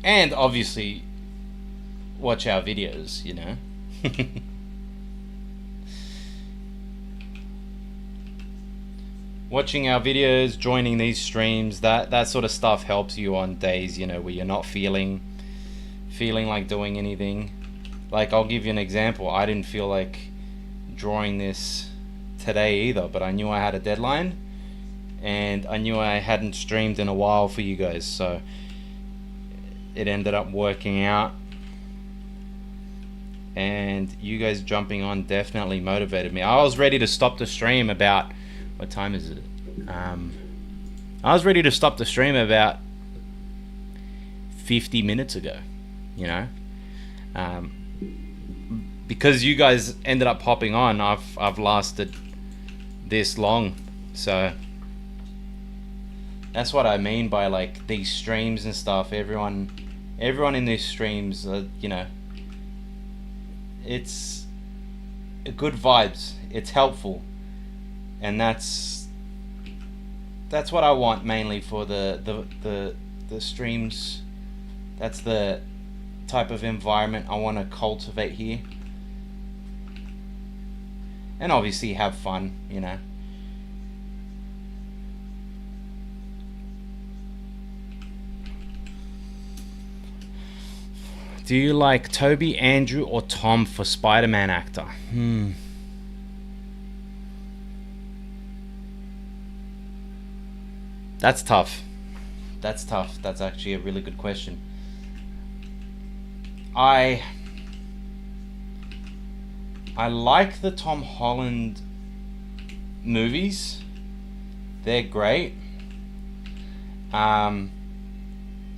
And obviously watch our videos, you know. Watching our videos, joining these streams, that sort of stuff helps you on days, you know, where you're not feeling like doing anything. Like, I'll give you an example. I didn't feel like drawing this today either, but I knew I had a deadline and I knew I hadn't streamed in a while for you guys, so it ended up working out, and you guys jumping on definitely motivated me. I was ready to stop the stream about, what time is it? I was ready to stop the stream about 50 minutes ago, you know, because you guys ended up popping on. I've lasted this long, so that's what I mean by like these streams and stuff. Everyone in these streams, you know, it's good vibes. It's helpful, and that's what I want mainly for the streams. That's the type of environment I want to cultivate here, and obviously have fun, you know. Do you like Toby, Andrew, or Tom for Spider-Man actor? That's tough. That's actually a really good question. I like the Tom Holland movies. They're great.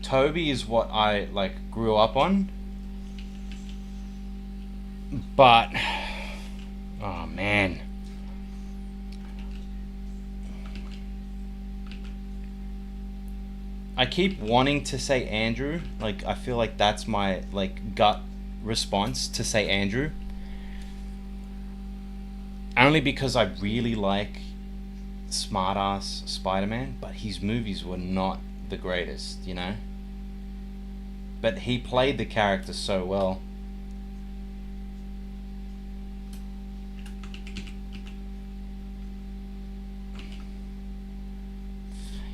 Toby is what I like grew up on. But oh man, I keep wanting to say Andrew. Like, I feel like that's my like gut response to say Andrew, only because I really like smartass Spider-Man, but his movies were not the greatest, you know. but he played the character so well.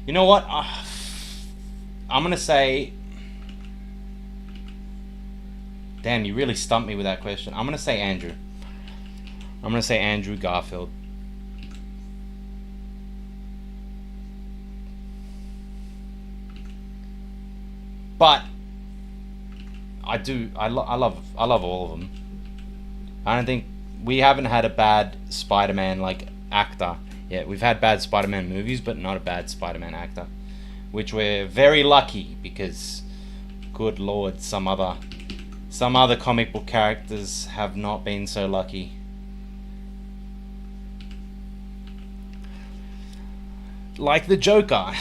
You know what? I'm gonna say. Damn, you really stumped me with that question. I'm gonna say Andrew. I'm gonna say Andrew Garfield. But I love all of them. I don't think we haven't had a bad Spider-Man like actor yet. We've had bad Spider-Man movies, but not a bad Spider-Man actor, which we're very lucky because, good lord, some other comic book characters have not been so lucky. Like the Joker.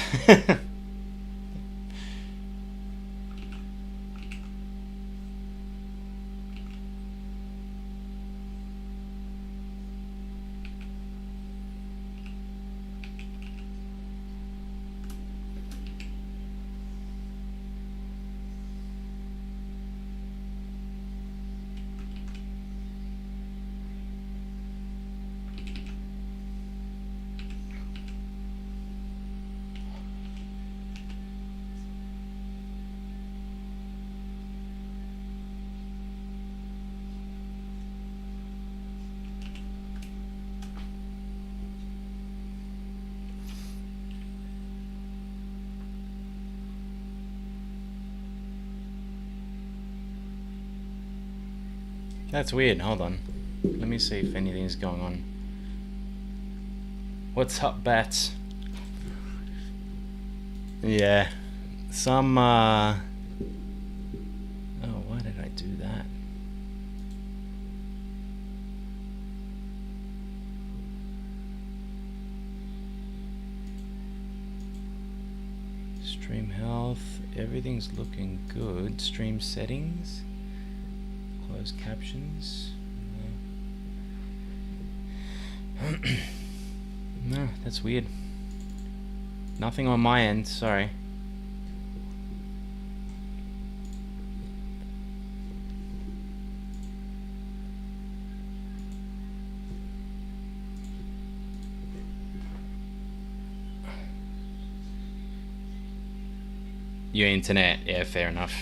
That's weird. Hold on. Let me see if anything's going on. What's up, bats? Yeah. Some, Oh, why did I do that? Stream health. Everything's looking good. Stream settings. Closed captions. No, that's weird. Nothing on my end, sorry. Your internet, yeah, fair enough.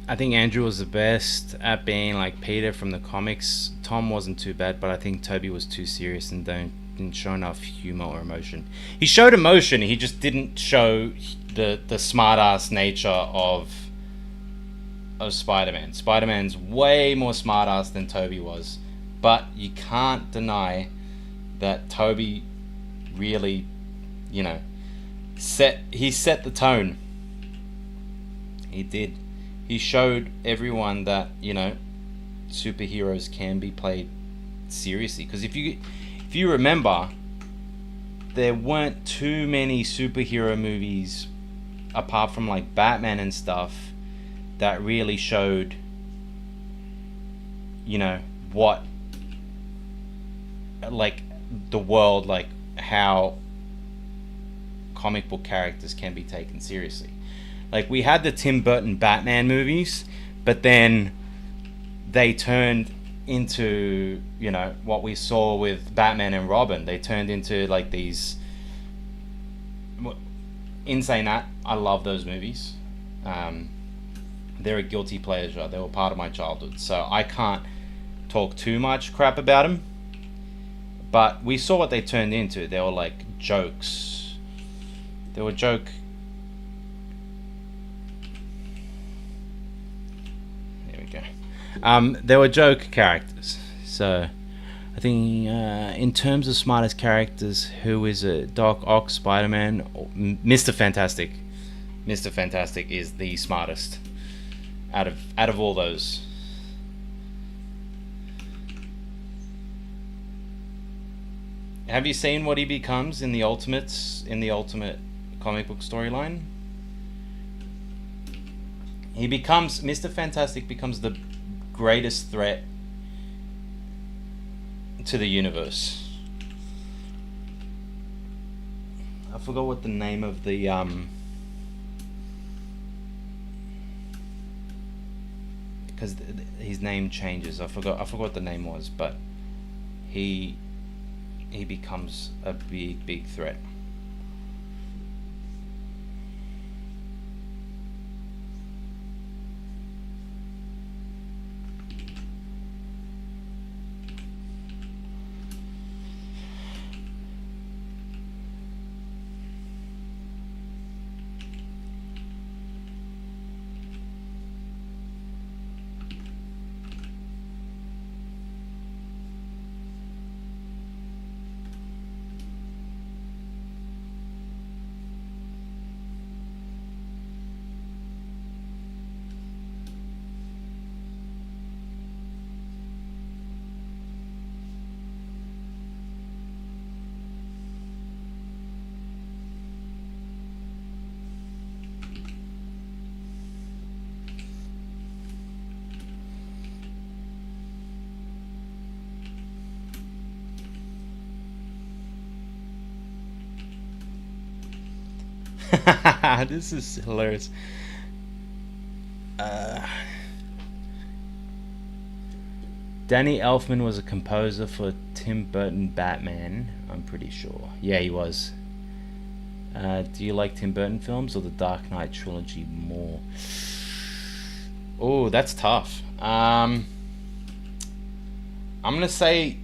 I think Andrew was the best at being like Peter from the comics. Tom wasn't too bad, but I think Toby was too serious and didn't show enough humor or emotion. He showed emotion, he just didn't show the smart ass nature of Spider-Man. Spider-Man's way more smart ass than Toby was, but you can't deny that Toby really, he set the tone. He did. He showed everyone that, superheroes can be played seriously. Because if you remember, there weren't too many superhero movies apart from like Batman and stuff that really showed, what, like, the world, like how comic book characters can be taken seriously. Like, we had the Tim Burton Batman movies, but then they turned into, what we saw with Batman and Robin. They turned into like these. In saying that, I love those movies. They're a guilty pleasure. They were part of my childhood, so I can't talk too much crap about them. But we saw what they turned into. They were like jokes. They were joke. There we go. They were joke characters. So I think in terms of smartest characters, who is it? Doc Ock, Spider-Man, or Mr. Fantastic. Mr. Fantastic is the smartest out of all those. Have you seen what he becomes in the ultimate comic book storyline? Mr. Fantastic becomes the greatest threat to the universe. I forgot what the name of the because his name changes. I forgot what the name was, but he becomes a big threat. This is hilarious. Danny Elfman was a composer for Tim Burton Batman, I'm pretty sure. Yeah, he was. Do you like Tim Burton films or the Dark Knight trilogy more? Oh, that's tough. I'm gonna say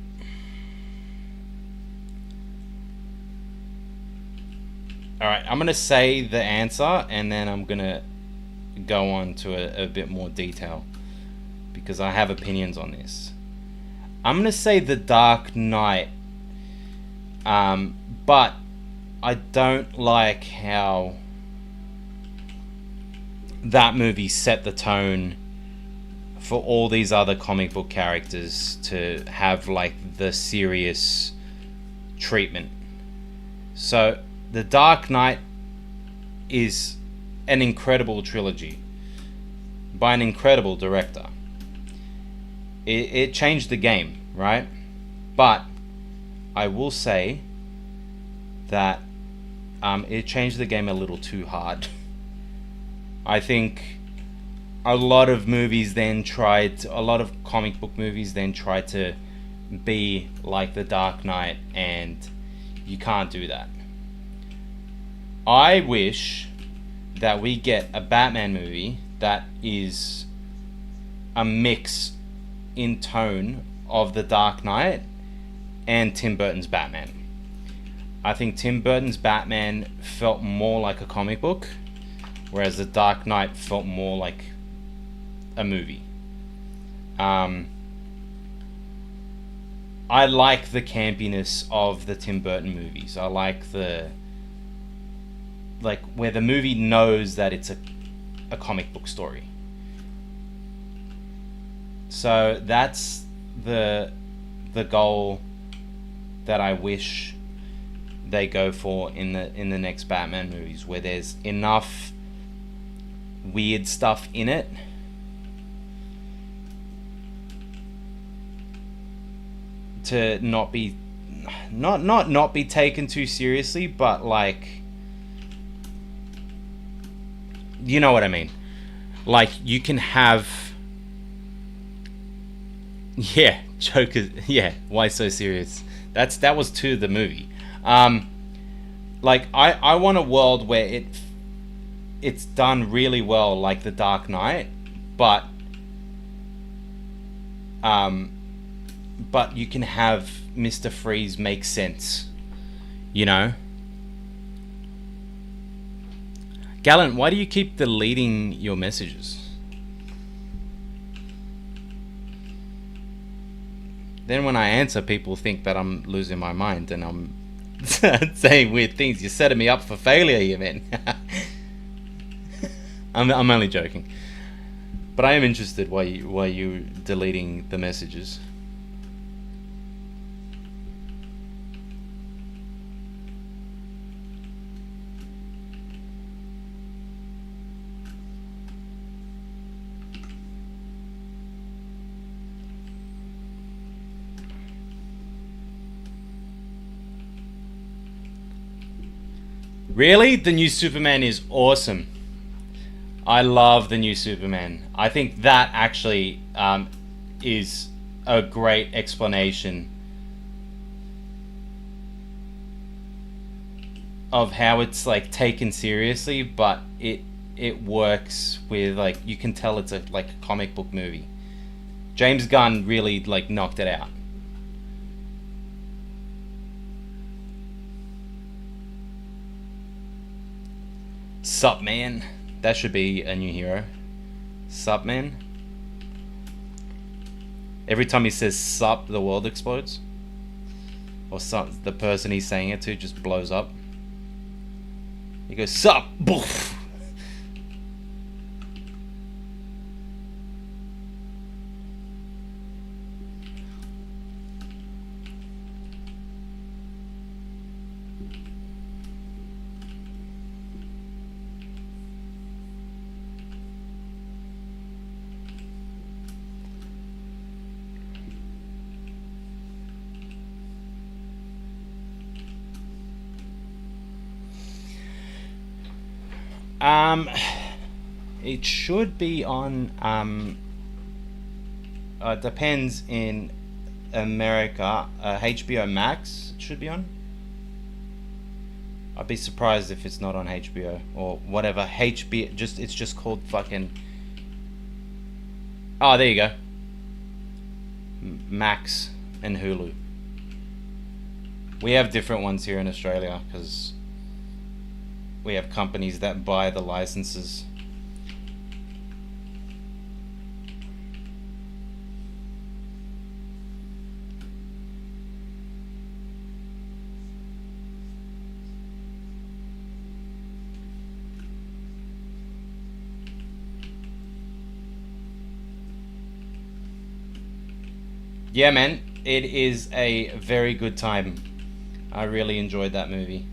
Alright, I'm going to say the answer, and then I'm going to go on to a bit more detail, because I have opinions on this. I'm going to say the Dark Knight, but I don't like how that movie set the tone for all these other comic book characters to have like the serious treatment. So The Dark Knight is an incredible trilogy by an incredible director. It changed the game, right? But I will say that it changed the game a little too hard. I think a lot of comic book movies then tried to be like The Dark Knight, and you can't do that. I wish that we get a Batman movie that is a mix in tone of The Dark Knight and Tim Burton's Batman. I think Tim Burton's Batman felt more like a comic book, whereas The Dark Knight felt more like a movie. I like the campiness of the Tim Burton movies. I like the like where the movie knows that it's a comic book story. So that's the goal that I wish they go for in the next Batman movies, where there's enough weird stuff in it to not be taken too seriously, but like, you know what I mean. Like, you can have, yeah, Joker, yeah, why so serious? That was to the movie. Like, I want a world where it's done really well, like The Dark Knight, but you can have Mr. Freeze make sense, you know? Gallant, why do you keep deleting your messages? Then when I answer, people think that I'm losing my mind and I'm saying weird things. You're setting me up for failure here, man. I'm only joking. But I am interested why you deleting the messages. Really? The new Superman is awesome. I love the new Superman. I think that actually is a great explanation of how it's like taken seriously, but it works with, like, you can tell it's a comic book movie. James Gunn really like knocked it out. Sup, man. That should be a new hero. Sup, man. Every time he says sup, the world explodes. Or the person he's saying it to just blows up. He goes, sup! Boof! It should be on, depends in America, HBO Max it should be on. I'd be surprised if it's not on HBO or whatever. HBO, it's just called fucking, oh, there you go. Max and Hulu. We have different ones here in Australia because we have companies that buy the licenses. Yeah, man, it is a very good time. I really enjoyed that movie.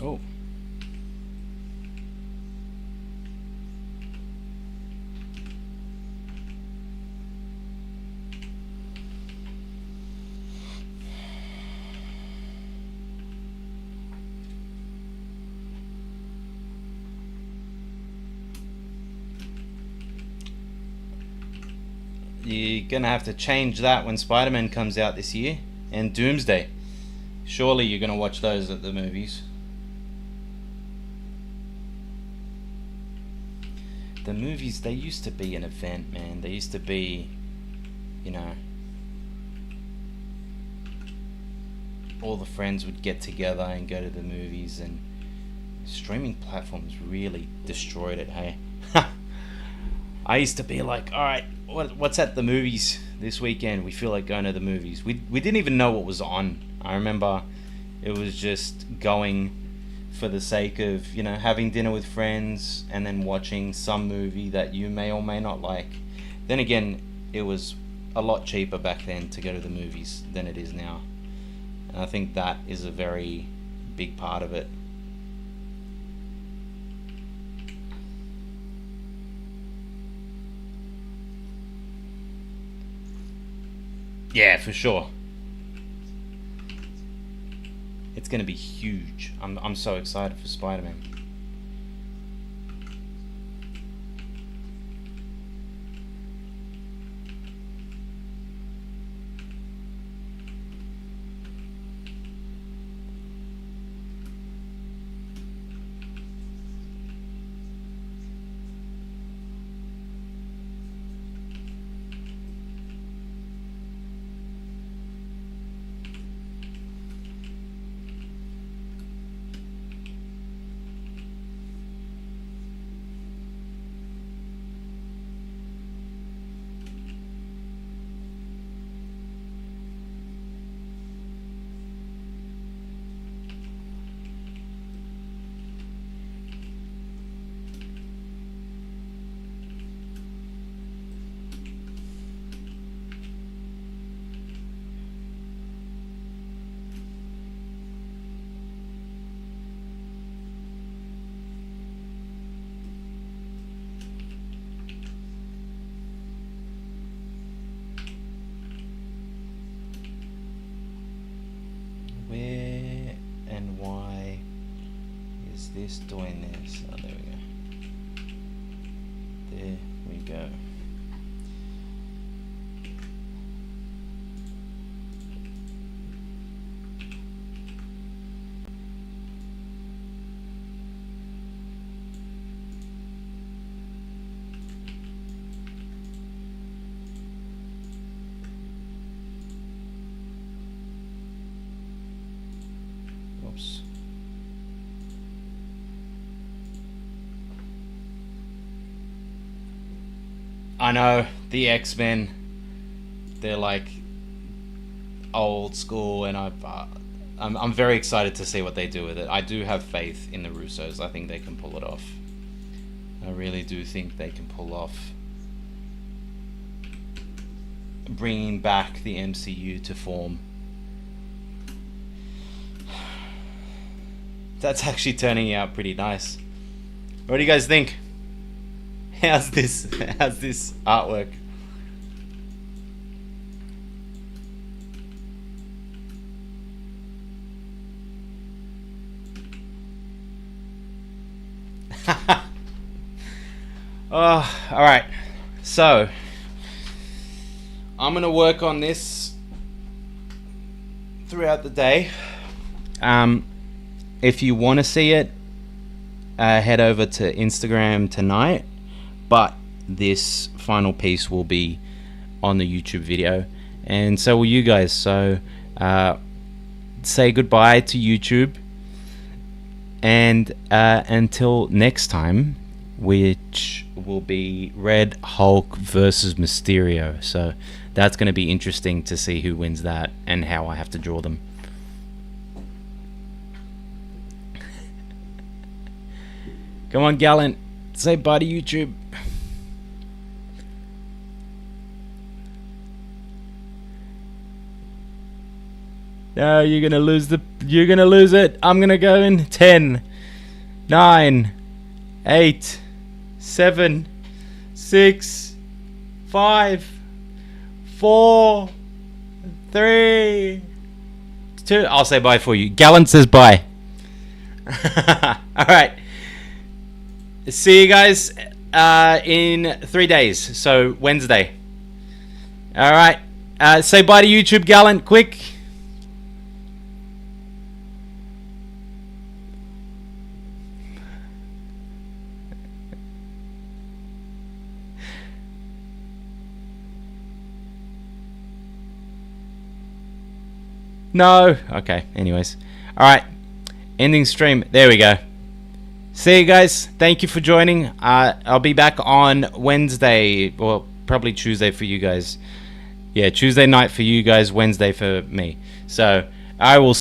Oh. you're gonna have to change that when Spider-Man comes out this year, and Doomsday. Surely you're gonna watch those at the movies. The movies, they used to be an event, man. They used to be, you know, all the friends would get together and go to the movies, and streaming platforms really destroyed it, hey? I used to be like, alright, what's at the movies this weekend? We feel like going to the movies. We didn't even know what was on. I remember it was just going for the sake of, you know, having dinner with friends and then watching some movie that you may or may not like. Then again, it was a lot cheaper back then to go to the movies than it is now. And I think that is a very big part of it. Yeah, for sure. It's gonna be huge. I'm so excited for Spider-Man. Where and why is this doing this? Oh, there we go. There we go. Oops. I know, the X-Men, they're like old school, and I'm very excited to see what they do with it. I do have faith in the Russos. I think they can pull it off. I really do think they can pull off bringing back the MCU to form. That's actually turning out pretty nice. What do you guys think? How's this artwork? Oh, all right. So, I'm gonna work on this throughout the day. If you want to see it, head over to Instagram tonight. But this final piece will be on the YouTube video, and so will you guys. So say goodbye to YouTube, and until next time, which will be Red Hulk versus Mysterio. So that's going to be interesting to see who wins that and how I have to draw them. Come on, Gallant, say bye to YouTube. No, you're gonna lose it. I'm gonna go in 10, 9, 8, 7, 6, 5, 4, 3, 2. I'll say bye for you. Gallant says bye. Alright. See you guys in 3 days. So Wednesday. All right. Say bye to YouTube, Gallant, quick. No. Okay. Anyways. All right. Ending stream. There we go. See you guys. Thank you for joining. I'll be back on Wednesday, or probably Tuesday for you guys. Yeah, Tuesday night for you guys, Wednesday for me. So I will